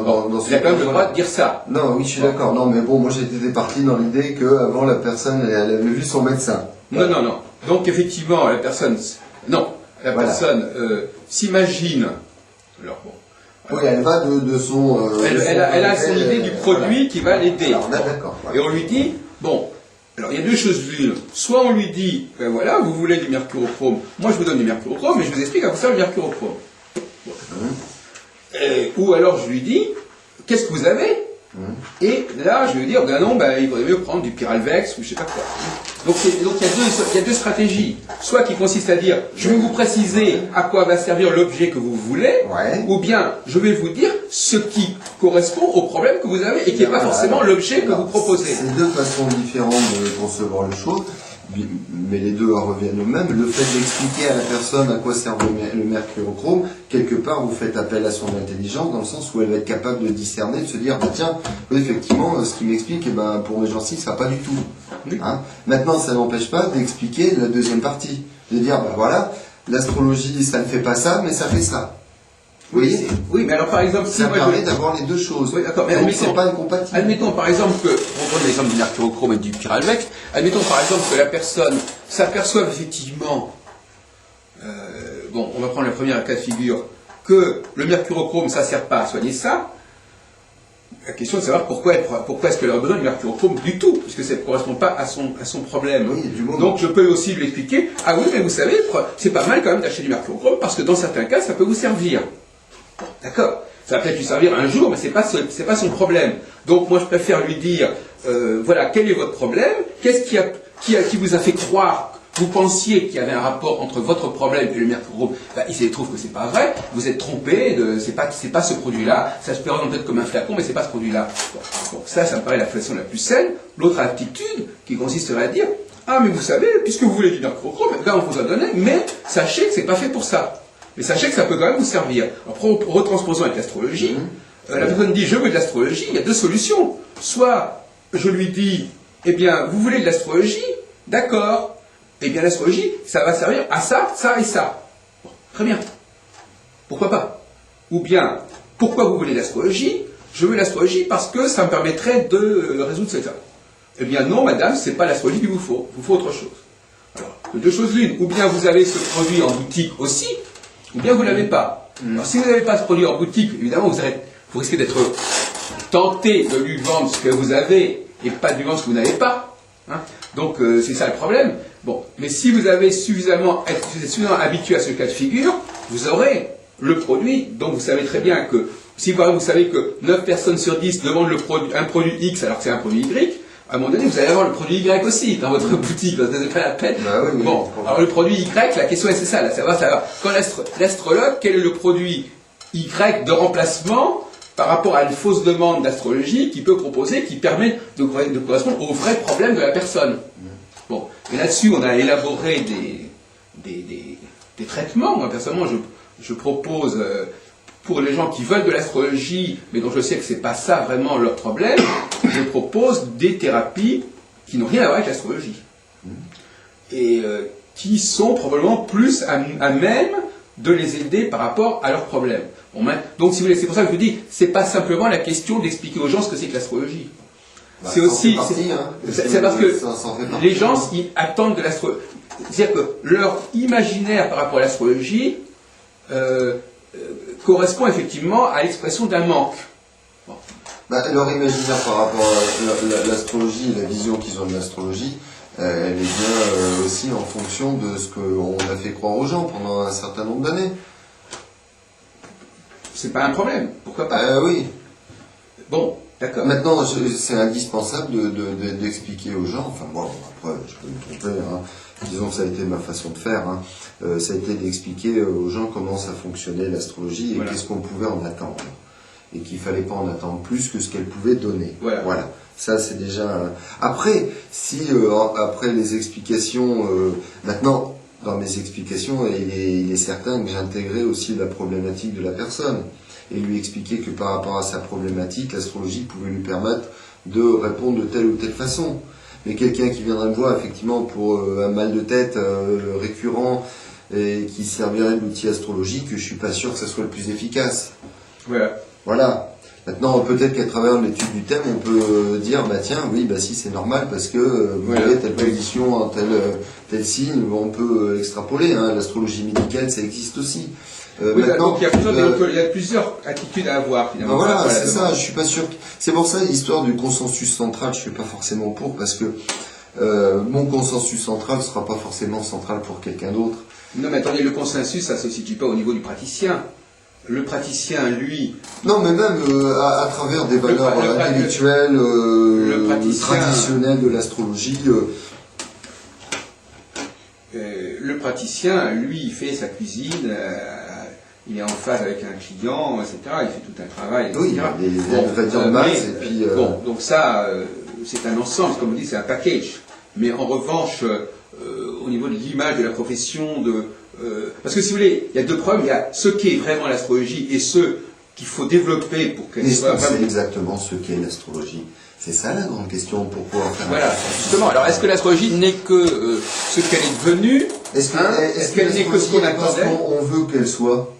a quand même le droit de dire ça. Non, oui, je suis d'accord. Non, mais bon, moi j'étais parti dans l'idée qu'avant la personne elle avait vu son médecin. Non, non, non. Donc effectivement, la personne s'imagine. Alors bon. Oui, elle va de son. Elle a son idée du produit qui va l'aider. D'accord. Et on lui dit, bon, alors il y a deux choses l'une. Soit on lui dit, ben voilà, vous voulez du mercurochrome, moi je vous donne du mercurochrome, mais je vous explique à quoi sert le mercurochrome. Bon. Ou alors je lui dis, qu'est-ce que vous avez? Et là, je vais lui dire, ben non, il vaudrait mieux prendre du Pyralvex ou je sais pas quoi. Donc il y a deux stratégies. Soit qui consiste à dire, je vais vous préciser à quoi va servir l'objet que vous voulez, ou bien je vais vous dire ce qui correspond au problème que vous avez et qui n'est pas forcément l'objet que vous proposez. C'est deux façons différentes de concevoir les choses, mais les deux reviennent au même. Le fait d'expliquer à la personne à quoi sert le mercurochrome, quelque part vous faites appel à son intelligence, dans le sens où elle va être capable de discerner, de se dire, tiens, effectivement, ce qui m'explique, pour mes gencives, ça va pas du tout. Hein. Maintenant, ça n'empêche pas d'expliquer la deuxième partie, de dire, voilà, l'astrologie, ça ne fait pas ça, mais ça fait ça. Vous voyez ? Oui, mais alors par exemple, ça permet d'avoir les deux choses. Oui, d'accord, mais c'est pas incompatible. Admettons par exemple que, on prend l'exemple du mercurochrome et du Pyralvex, admettons par exemple que la personne s'aperçoive effectivement, on va prendre la première cas de figure, que le mercurochrome ça ne sert pas à soigner ça. La question est de savoir pourquoi est-ce qu'elle a besoin du mercurochrome du tout, puisque ça ne correspond pas à son problème. Oui, donc je peux aussi lui expliquer, ah oui, mais vous savez, c'est pas mal quand même d'acheter du mercurochrome, parce que dans certains cas, ça peut vous servir. D'accord, ça va peut-être lui servir un jour, mais c'est pas son problème. Donc moi je préfère lui dire, voilà, quel est votre problème, qu'est-ce qui vous a fait croire, vous pensiez qu'il y avait un rapport entre votre problème et le mercurochrome, il se trouve que c'est pas vrai, vous êtes trompé, c'est pas ce produit-là, ça se présente peut-être comme un flacon, mais c'est pas ce produit-là. Bon, ça me paraît la façon la plus saine. L'autre attitude, qui consisterait à dire, ah mais vous savez, puisque vous voulez du mercurochrome, on vous a donné, mais sachez que c'est pas fait pour ça. Mais sachez que ça peut quand même vous servir. Alors, retransposons avec l'astrologie. La personne dit, je veux de l'astrologie, il y a deux solutions. Soit, je lui dis, eh bien, vous voulez de l'astrologie? D'accord. Eh bien, l'astrologie, ça va servir à ça, ça et ça. Bon, très bien. Pourquoi pas? Ou bien, pourquoi vous voulez l'astrologie? Je veux l'astrologie parce que ça me permettrait de résoudre ça. Eh bien, non, madame, c'est pas l'astrologie qu'il vous faut. Il vous faut autre chose. Alors, de deux choses l'une. Ou bien vous avez ce produit en boutique aussi, ou bien vous ne l'avez pas. Alors, si vous n'avez pas ce produit en boutique, évidemment, vous risquez d'être tenté de lui vendre ce que vous avez et pas de lui vendre ce que vous n'avez pas. Hein. Donc, c'est ça le problème. Bon, mais si vous avez suffisamment habitué à ce cas de figure, vous aurez le produit dont vous savez très bien que, si par exemple vous savez que 9 personnes sur 10 demandent un produit X alors que c'est un produit Y, À un moment donné, vous allez avoir le produit Y aussi dans votre boutique, vous n'avez pas la peine. Bah oui, Bon, alors le produit Y, la question c'est ça, là, savoir, quand l'astrologue, quel est le produit Y de remplacement par rapport à une fausse demande d'astrologie qu'il peut proposer, qui permet de correspondre aux vrais problèmes de la personne. Bon, et là-dessus, on a élaboré des traitements. Moi, personnellement, je propose, pour les gens qui veulent de l'astrologie, mais dont je sais que c'est pas ça vraiment leur problème, je propose des thérapies qui n'ont rien à voir avec l'astrologie. Et qui sont probablement plus à même de les aider par rapport à leurs problèmes. Bon, donc, si vous voulez, c'est pour ça que je vous dis, c'est pas simplement la question d'expliquer aux gens ce que c'est que l'astrologie. Bah, c'est aussi, c'est parce que les gens ils attendent de l'astrologie. C'est-à-dire que leur imaginaire par rapport à l'astrologie correspond effectivement à l'expression d'un manque. Bon. Bah, leur imaginaire par rapport à l'astrologie et la vision qu'ils ont de l'astrologie, elle est bien aussi en fonction de ce qu'on a fait croire aux gens pendant un certain nombre d'années. C'est pas un problème, pourquoi pas Oui. Bon, d'accord. Maintenant, c'est indispensable d'expliquer aux gens, enfin moi, après, je peux me tromper, hein. Disons que ça a été ma façon de faire, hein. Ça a été d'expliquer aux gens comment ça fonctionnait l'astrologie et qu'est-ce qu'on pouvait en attendre. Et qu'il fallait pas en attendre plus que ce qu'elle pouvait donner. Voilà. Ça, c'est déjà... Après, après les explications... Maintenant, dans mes explications, il est certain que j'intégrais aussi la problématique de la personne. Et lui expliquer que par rapport à sa problématique, l'astrologie pouvait lui permettre de répondre de telle ou telle façon. Mais quelqu'un qui viendrait me voir, effectivement, pour un mal de tête récurrent et qui servirait d'outil astrologique, je suis pas sûr que ça soit le plus efficace. Voilà. Maintenant, peut-être qu'à travers l'étude du thème, on peut dire, bah tiens, oui, bah si, c'est normal, parce que vous avez telle position, tel signe, on peut extrapoler, hein, l'astrologie médicale, ça existe aussi. Maintenant, donc il y a plusieurs attitudes à avoir, finalement. Voilà, c'est ça, je suis pas sûr. C'est pour ça, l'histoire du consensus central, je suis pas forcément pour, parce que mon consensus central sera pas forcément central pour quelqu'un d'autre. Non, mais attendez, le consensus, ça se situe pas au niveau du praticien. Le praticien, lui... Non, mais même à travers des valeurs intellectuelles, traditionnelles de l'astrologie. Le praticien, lui, il fait sa cuisine, il est en phase avec un client, etc. Il fait tout un travail, etc. Oui, il y a des ingrédients de base, et puis... Bon, donc ça, c'est un ensemble, comme on dit, c'est un package. Mais en revanche, au niveau de l'image de la profession, parce que si vous voulez, il y a deux problèmes. Il y a ce qu'est vraiment l'astrologie et ce qu'il faut développer pour qu'elle soit... C'est exactement ce qu'est l'astrologie. C'est ça la grande question pour pouvoir faire... Voilà, justement. Alors, est-ce que l'astrologie n'est que ce qu'elle est devenue? Est-ce qu'elle n'est que ce qu'on attendait? On veut qu'elle soit...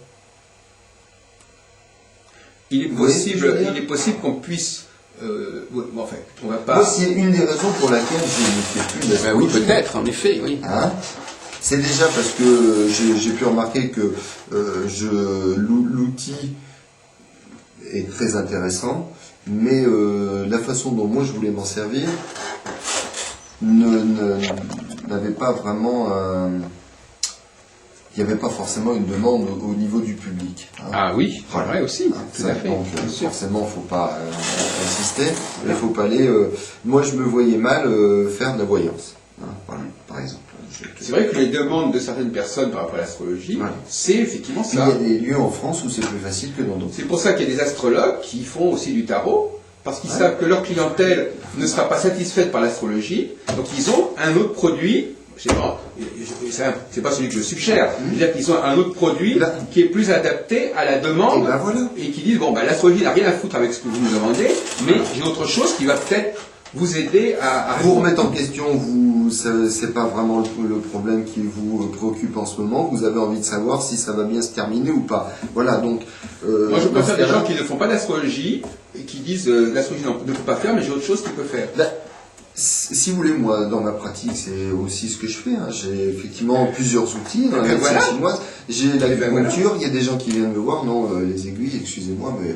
Il est possible qu'on puisse... bon, enfin, on va pas... Moi, c'est une des raisons pour laquelle je ne fais plus d'astrologie. Oui, peut-être, en effet, oui. Hein? C'est déjà parce que j'ai pu remarquer que l'outil est très intéressant, mais la façon dont moi je voulais m'en servir n'avait pas vraiment il n'y avait pas forcément une demande au niveau du public. Hein. Ah oui, voilà. Vrai aussi, tout à fait. Donc forcément, il ne faut pas insister, il faut pas aller... moi, je me voyais mal faire de la voyance, hein, voilà, par exemple. C'est vrai que les demandes de certaines personnes par rapport à l'astrologie, c'est effectivement ça. Il y a des lieux en France où c'est plus facile que dans d'autres. C'est pour ça qu'il y a des astrologues qui font aussi du tarot, parce qu'ils savent que leur clientèle ne sera pas satisfaite par l'astrologie, donc ils ont un autre produit. C'est pas celui que je suggère. C'est-à-dire qu'ils ont un autre produit qui est plus adapté à la demande et qui disent bon, l'astrologie n'a rien à foutre avec ce que vous nous demandez, mais j'ai autre chose qui va peut-être vous aider à vous remettre en question. C'est pas vraiment le problème qui vous préoccupe en ce moment. Vous avez envie de savoir si ça va bien se terminer ou pas. Voilà, donc. Moi, je préfère des gens qui ne font pas d'astrologie et qui disent l'astrologie ne peut pas faire, mais j'ai autre chose qu'il peut faire. Si vous voulez, moi, dans ma pratique, c'est aussi ce que je fais. Hein. J'ai effectivement plusieurs outils. Chinoise. J'ai l'acupuncture. Il y a des gens qui viennent me voir. Non, les aiguilles, excusez-moi, mais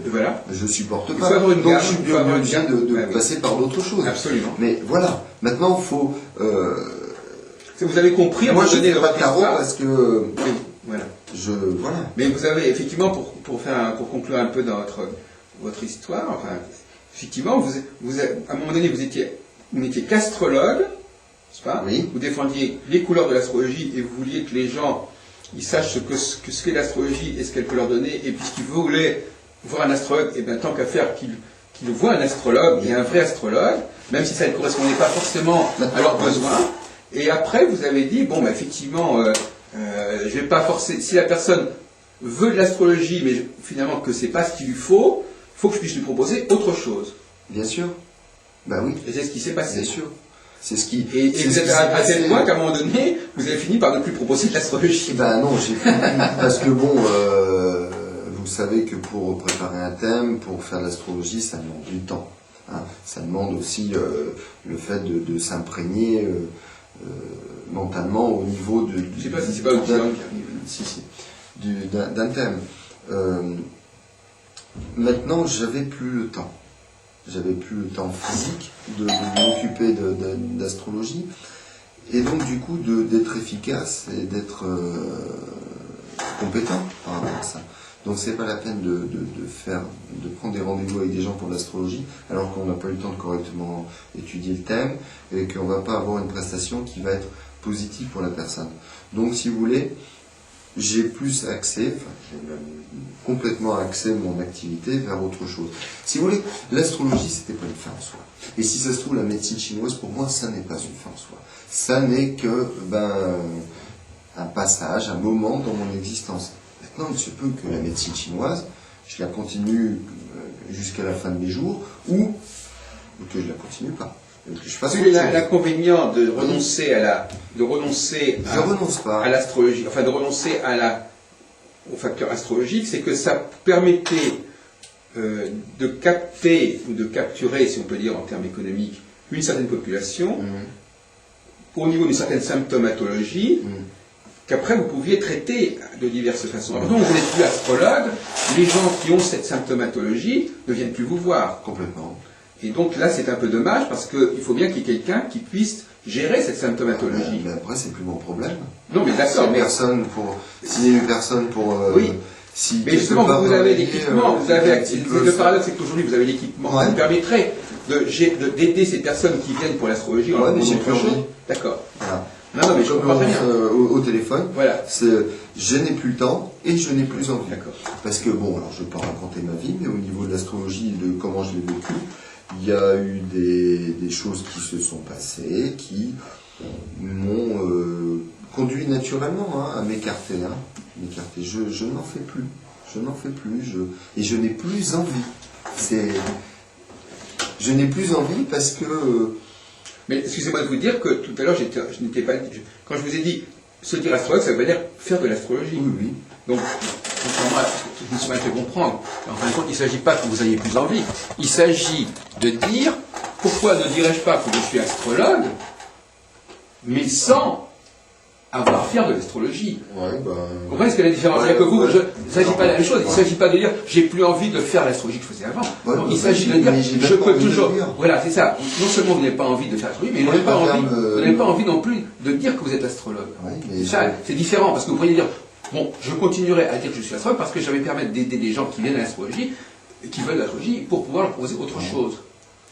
je supporte pas. Donc, je suis bien obligé de passer par d'autres choses. Absolument. Mais voilà. Maintenant, il faut... vous avez compris. Moi, je ne fais pas de tarot parce que... Voilà. Voilà. Mais vous avez, effectivement, pour conclure un peu dans votre histoire, enfin, effectivement, à un moment donné, vous étiez vous n'étiez qu'astrologue, n'est-ce pas? Oui. Vous défendiez les couleurs de l'astrologie et vous vouliez que les gens ils sachent ce qu'est l'astrologie et ce qu'elle peut leur donner. Et puisqu'ils voulaient voir un astrologue, et bien tant qu'à faire qu'ils voient un astrologue et un vrai astrologue, même si ça ne correspondait pas forcément à leurs besoins. Et après, vous avez dit, bon, bah, effectivement, je vais pas forcer. Si la personne veut de l'astrologie, mais finalement que c'est pas ce qu'il lui faut que je puisse lui proposer autre chose. Bien sûr. Ben oui. Et c'est ce qui s'est passé. Bien sûr. C'est ce qui. Et vous êtes à tel point qu'à un moment donné, vous avez fini par ne plus proposer de l'astrologie. Ben non, j'ai fini parce que bon, vous savez que pour préparer un thème, pour faire de l'astrologie, ça demande du temps. Hein. Ça demande aussi le fait de s'imprégner mentalement au niveau de. Je sais pas si c'est pas le client qui arrive. Si. D'un thème. Maintenant, j'avais plus le temps. J'avais plus le temps physique de m'occuper d'astrologie. Et donc, du coup, d'être efficace et d'être compétent par rapport à ça. Donc, c'est pas la peine de prendre des rendez-vous avec des gens pour l'astrologie, alors qu'on n'a pas eu le temps de correctement étudier le thème et qu'on va pas avoir une prestation qui va être positive pour la personne. Donc, si vous voulez, j'ai plus axé, j'ai même complètement axé mon activité vers autre chose. Si vous voulez, l'astrologie, c'était pas une fin en soi. Et si ça se trouve, la médecine chinoise, pour moi, ça n'est pas une fin en soi. Ça n'est que un passage, un moment dans mon existence. Maintenant, il se peut que la médecine chinoise, je la continue jusqu'à la fin de mes jours, ou que je la continue pas. L'inconvénient de renoncer je renonce pas à l'astrologie, enfin de renoncer au facteur astrologique, c'est que ça permettait de capter ou de capturer, si on peut dire en termes économiques, une certaine population au niveau d'une certaine symptomatologie qu'après vous pouviez traiter de diverses façons. Alors donc vous n'êtes plus astrologue, les gens qui ont cette symptomatologie ne viennent plus vous voir. Complètement. Et donc là, c'est un peu dommage parce qu'il faut bien qu'il y ait quelqu'un qui puisse gérer cette symptomatologie. Mais après, c'est plus mon problème. Non, mais d'accord. S'il y a une personne pour. Oui. Mais justement, vous avez l'équipement, le paradoxe, c'est qu'aujourd'hui, vous avez l'équipement qui vous permettrait d'aider ces personnes qui viennent pour l'astrologie. Ouais, mais j'ai plus envie. D'accord. Voilà. Non, mais je comprends très bien. Au téléphone, voilà. Je n'ai plus le temps et je n'ai plus envie. D'accord. Parce que, bon, alors je ne vais pas raconter ma vie, mais au niveau de l'astrologie et de comment je l'ai vécu, il y a eu des choses qui se sont passées, qui m'ont conduit naturellement à m'écarter. Je n'en fais plus. Et je n'ai plus envie. Je n'ai plus envie parce que... Mais excusez-moi de vous dire que tout à l'heure, je n'étais pas... Quand je vous ai dit se dire astrologue, ça veut dire faire de l'astrologie. Oui. Donc, moi, je me suis mal fait comprendre. En fin de compte, il ne s'agit pas que vous ayez plus envie. Il s'agit de dire, pourquoi ne dirais-je pas que je suis astrologue, mais sans avoir à faire de l'astrologie. Ouais, vous comprenez ce que la différence? C'est-à-dire que vous, il ne s'agit pas de la même chose. Il ne s'agit pas de dire, j'ai plus envie de faire l'astrologie que je faisais avant. Non, il s'agit de dire, je peux toujours... Voilà, c'est ça. Non seulement vous n'avez pas envie de faire l'astrologie, mais vous n'avez pas envie non plus de dire que vous êtes astrologue. C'est différent, parce que vous pourriez dire, bon, je continuerai à dire que je suis astrologue parce que je vais permettre d'aider des gens qui viennent à l'astrologie, qui veulent de l'astrologie, pour pouvoir leur proposer autre chose.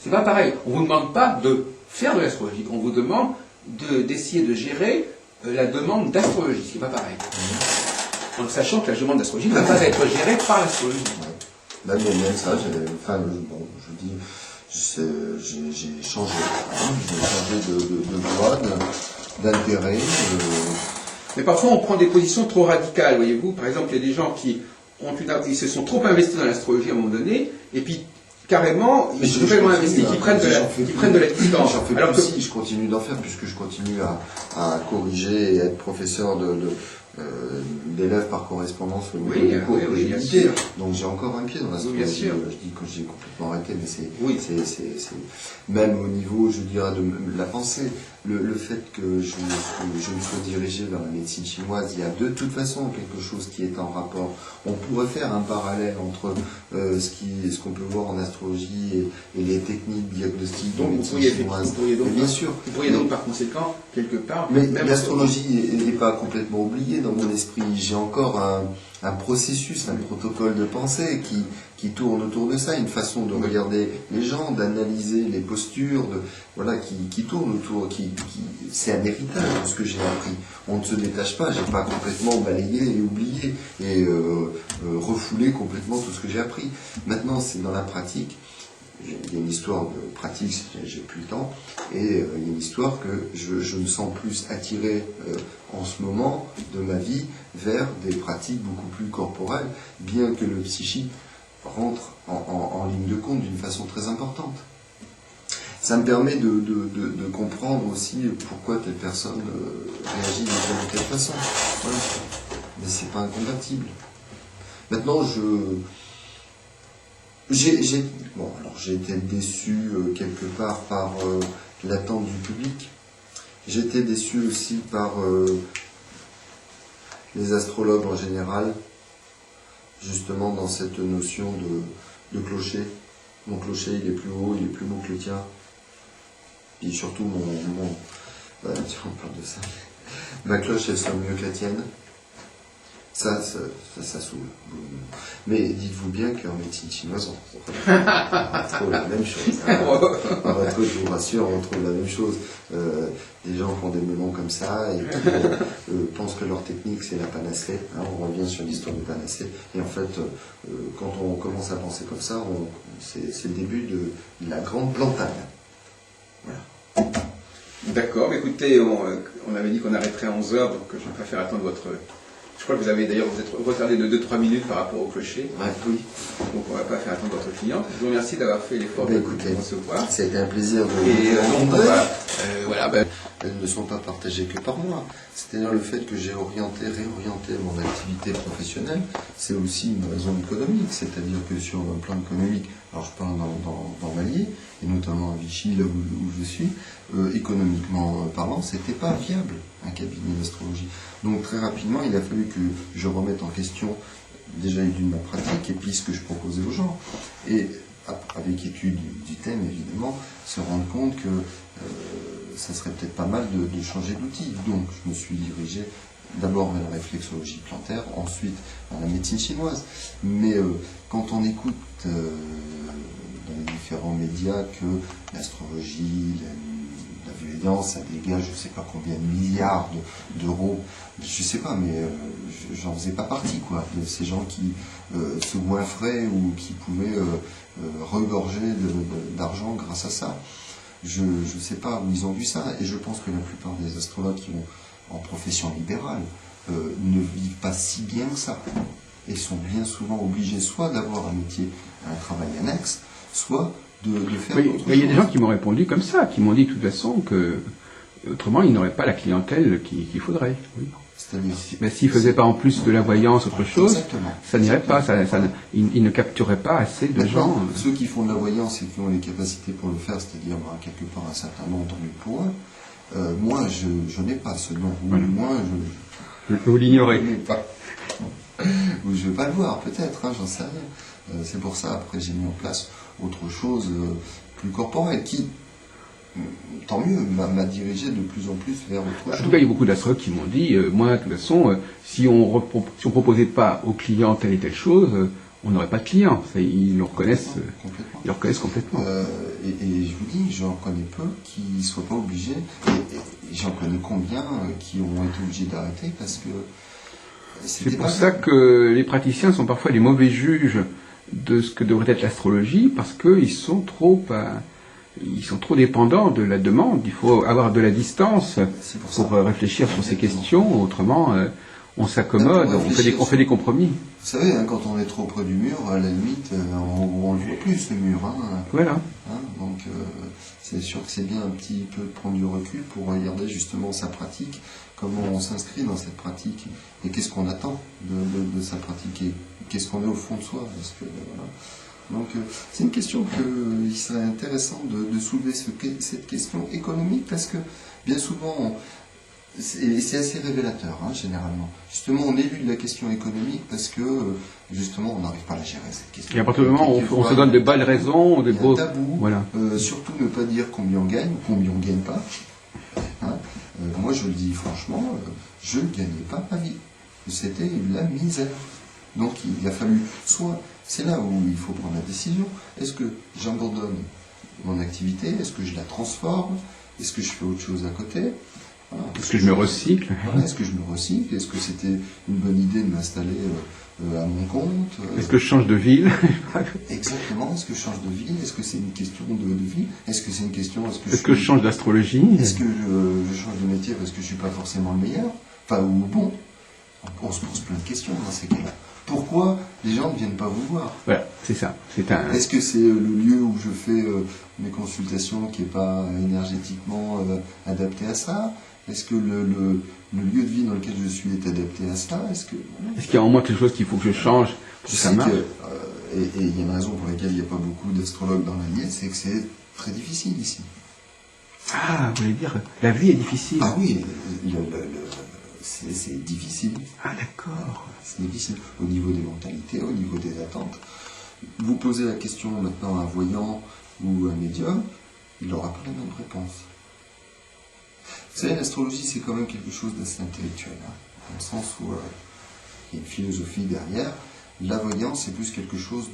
C'est pas pareil. On ne vous demande pas de faire de l'astrologie. On vous demande d'essayer de gérer la demande d'astrologie, ce qui n'est pas pareil. En sachant que la demande d'astrologie ne va pas être gérée par l'astrologie. Même ça, j'ai changé. J'ai changé de voie, d'intérêt. Mais parfois, on prend des positions trop radicales, voyez-vous. Par exemple, il y a des gens qui ils se sont trop investis dans l'astrologie à un moment donné, et puis carrément, ils sont tellement investis qu'ils prennent de la distance. J'en fais alors que si je continue d'en faire, puisque je continue à corriger et à être professeur d'élèves par correspondance au niveau des cours que j'ai dictés. Donc j'ai encore un pied dans l'astrologie. Je dis que j'ai complètement arrêté, mais c'est même au niveau, je dirais, de la pensée. Le fait que je me sois dirigé vers la médecine chinoise, il y a de toute façon quelque chose qui est en rapport. On pourrait faire un parallèle entre ce qu'on peut voir en astrologie et les techniques diagnostiques de médecine chinoise. Vous pourriez donc par conséquent, quelque part... Mais l'astrologie n'est pas complètement oubliée dans mon esprit. J'ai encore un processus, un protocole de pensée qui tourne autour de ça, une façon de regarder les gens, d'analyser les postures, qui tourne autour, c'est un héritage de ce que j'ai appris. On ne se détache pas, j'ai pas complètement balayé et oublié et refoulé complètement tout ce que j'ai appris. Maintenant, c'est dans la pratique. Il y a une histoire de pratique, j'ai plus le temps, et il y a une histoire que je me sens plus attiré en ce moment de ma vie vers des pratiques beaucoup plus corporelles, bien que le psychique rentre en ligne de compte d'une façon très importante. Ça me permet de comprendre aussi pourquoi telle personne réagit de telle ou telle façon. Voilà. Mais c'est pas incompatible. Maintenant, j'ai été déçu quelque part par l'attente du public. J'ai été déçu aussi par les astrologues en général, justement dans cette notion de clocher. Mon clocher, il est plus haut, il est plus beau que le tien. Et surtout, on parle de ça. Ma cloche, elle sonne mieux que la tienne. Ça saoule. Mais dites-vous bien qu'en médecine chinoise, on trouve la même chose. En rétro, je vous rassure, on trouve la même chose. Des gens qui ont des melons comme ça et qui pensent que leur technique, c'est la panacée. On revient sur l'histoire du panacée. Et en fait, quand on commence à penser comme ça, c'est le début de la grande plantade. Voilà. D'accord, écoutez, on avait dit qu'on arrêterait à 11h, donc je préfère attendre votre... Je crois que vous êtes retardé de 2-3 minutes par rapport au clocher. Ouais, oui. Donc on ne va pas faire attendre votre cliente. Je vous remercie d'avoir fait l'effort de nous recevoir. Ça a été un plaisir de vous rencontrer. Elles ne sont pas partagées que par moi. C'est-à-dire le fait que j'ai réorienté mon activité professionnelle, c'est aussi une raison économique. C'est-à-dire que sur un plan économique, alors je parle dans Mallier, et notamment à Vichy, là où je suis, économiquement parlant, c'était pas viable, un cabinet d'astrologie. Donc très rapidement, il a fallu que je remette en question déjà d'une ma pratique et puis ce que je proposais aux gens. Et avec étude du thème, évidemment, se rendre compte que ça serait peut-être pas mal de changer d'outil. Donc je me suis dirigé d'abord vers la réflexologie plantaire, ensuite vers la médecine chinoise. Mais quand on écoute dans les différents médias que l'astrologie, la violence, ça dégage je ne sais pas combien de milliards d'euros, je ne sais pas, mais j'en faisais pas partie, quoi, de ces gens qui se goinfraient ou qui pouvaient regorger d'argent grâce à ça. Je ne sais pas où ils ont vu ça, et je pense que la plupart des astrologues qui vont en profession libérale ne vivent pas si bien que ça, et sont bien souvent obligés soit d'avoir un métier, un travail annexe, soit de faire autre chose. Il y a des gens qui m'ont répondu comme ça, qui m'ont dit de toute façon que autrement ils n'auraient pas la clientèle qu'il faudrait. Oui. Mais s'ils ne faisaient pas en plus de la voyance autre chose, exactement, ça n'irait pas, ils ne capturaient pas assez de gens. Ceux qui font de la voyance et qui ont les capacités pour le faire, c'est-à-dire quelque part un certain nombre, tant mieux pour eux, moi je n'ai pas ce don. Voilà. Moi vous l'ignorez. Ou je ne vais pas le voir, peut-être, j'en sais rien. C'est pour ça, après, j'ai mis en place autre chose plus corporelle, qui, tant mieux, m'a dirigé de plus en plus vers autre chose. En tout cas, il y a beaucoup d'astrologues qui m'ont dit, moi, de toute façon, si on proposait pas aux clients telle et telle chose, on n'aurait pas de clients. Ils le reconnaissent complètement. Ils le reconnaissent complètement. Et je vous dis, j'en connais peu qui ne soient pas obligés, et j'en connais combien qui ont été obligés d'arrêter parce que c'est pour ça que les praticiens sont parfois les mauvais juges de ce que devrait être l'astrologie, parce qu'ils sont trop dépendants de la demande. Il faut avoir de la distance pour réfléchir sur ces questions, autrement on s'accommode, on fait des compromis. Vous savez, quand on est trop près du mur, à la limite, on ne voit plus le mur. Voilà. Donc c'est sûr que c'est bien un petit peu de prendre du recul pour regarder justement sa pratique, comment on s'inscrit dans cette pratique, et qu'est-ce qu'on attend de sa pratique, et qu'est-ce qu'on est au fond de soi. Parce que, voilà. Donc c'est une question qu'il serait intéressant de soulever cette question économique, parce que bien souvent, c'est assez révélateur, généralement. Justement, on élude la question économique parce que, justement, on n'arrive pas à la gérer, cette question. Et à partir du moment où on se donne de belles raisons, des beaux... tabous, voilà. Surtout ne pas dire combien on gagne ou combien on ne gagne pas. Moi, je le dis franchement, je ne gagnais pas ma vie. que c'était la misère. Donc il a fallu, soit, c'est là où il faut prendre la décision, est-ce que j'abandonne mon activité, est-ce que je la transforme, est-ce que je fais autre chose à côté, voilà. Est-ce que je me recycle, voilà, est-ce que je me recycle, est-ce que c'était une bonne idée de m'installer à mon compte, est-ce que je change de ville? Exactement, est-ce que je change de ville, est-ce que c'est une question de vie, est-ce que c'est une question, est-ce que je change d'astrologie, est-ce que je change de métier parce que je suis pas forcément le meilleur, enfin ou bon, on se pose plein de questions dans ces cas-là. Pourquoi les gens ne viennent pas vous voir? Voilà, c'est ça. Est-ce que c'est le lieu où je fais mes consultations qui n'est pas énergétiquement adapté à ça? Est-ce que le lieu de vie dans lequel je suis est adapté à ça? Est-ce qu'il y a en moi quelque chose qu'il faut que je change pour que ça marche? Et il y a une raison pour laquelle il n'y a pas beaucoup d'astrologues dans l'Allier, c'est que c'est très difficile ici. Ah, vous voulez dire, la vie est difficile? Ah oui, c'est difficile. Ah d'accord. C'est difficile au niveau des mentalités, au niveau des attentes. Vous posez la question maintenant à un voyant ou à un médium, il n'aura pas la même réponse. Vous savez, l'astrologie, c'est quand même quelque chose d'assez intellectuel, hein, dans le sens où il y a une philosophie derrière. La voyance, c'est plus quelque chose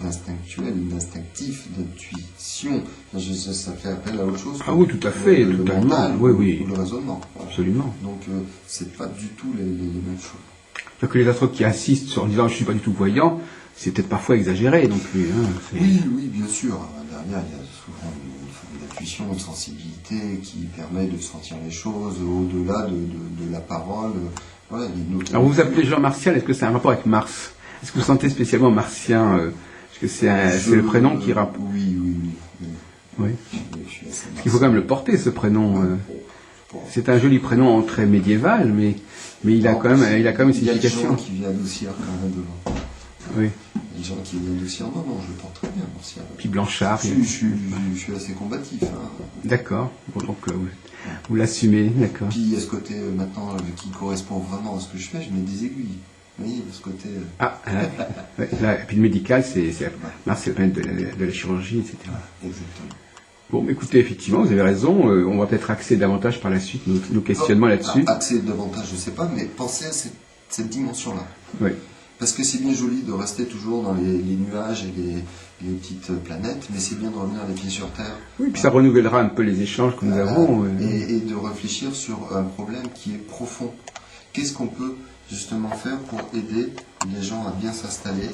d'instinctuel, d'instinctif, d'intuition. Ça fait appel à autre chose. Ah oui, tout à fait, le totalement. mental, Oui. ou le raisonnement. Voilà. Absolument. Donc, c'est pas du tout les mêmes choses. Donc les astrologues qui insistent sur en disant je suis pas du tout voyant, c'est peut-être parfois exagéré non plus. Hein, oui, bien sûr. Derrière, il y a souvent une intuition, une sensibilité qui permet de sentir les choses au-delà de la parole. Voilà, alors vous vous appelez Jean Martial, est-ce que c'est un rapport avec Mars? Est-ce que vous sentez spécialement martien? Est-ce que c'est le prénom qui rapporte? Oui. Parce qu'il faut quand même le porter, ce prénom. C'est un joli prénom très médiéval, mais il a quand même une signification. Il y a des gens qui viennent adoucir quand même devant. Oui. Il y a des gens qui viennent adoucir. Non, je le porte très bien, Martial. Puis Blanchard. Je suis assez combatif. Hein. D'accord. Bon, donc vous l'assumez, d'accord. Puis il y a ce côté maintenant qui correspond vraiment à ce que je fais, je mets des aiguilles. Vous voyez, ce côté. Là, et puis le médical, c'est Mars, c'est le domaine de la chirurgie, etc. Exactement. Bon, écoutez, effectivement, vous avez raison. On va peut-être axer davantage par la suite nos questionnements là-dessus. Axer davantage, je ne sais pas, mais pensez à cette dimension-là. Oui. Parce que c'est bien joli de rester toujours dans les nuages et les petites planètes, mais c'est bien de revenir les pieds sur Terre. Oui, puis ça renouvellera un peu les échanges que nous avons. Et de réfléchir sur un problème qui est profond. Qu'est-ce qu'on peut justement faire pour aider les gens à bien s'installer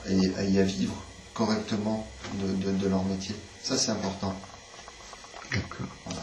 et à vivre correctement de leur métier? Ça, c'est important. D'accord. Voilà.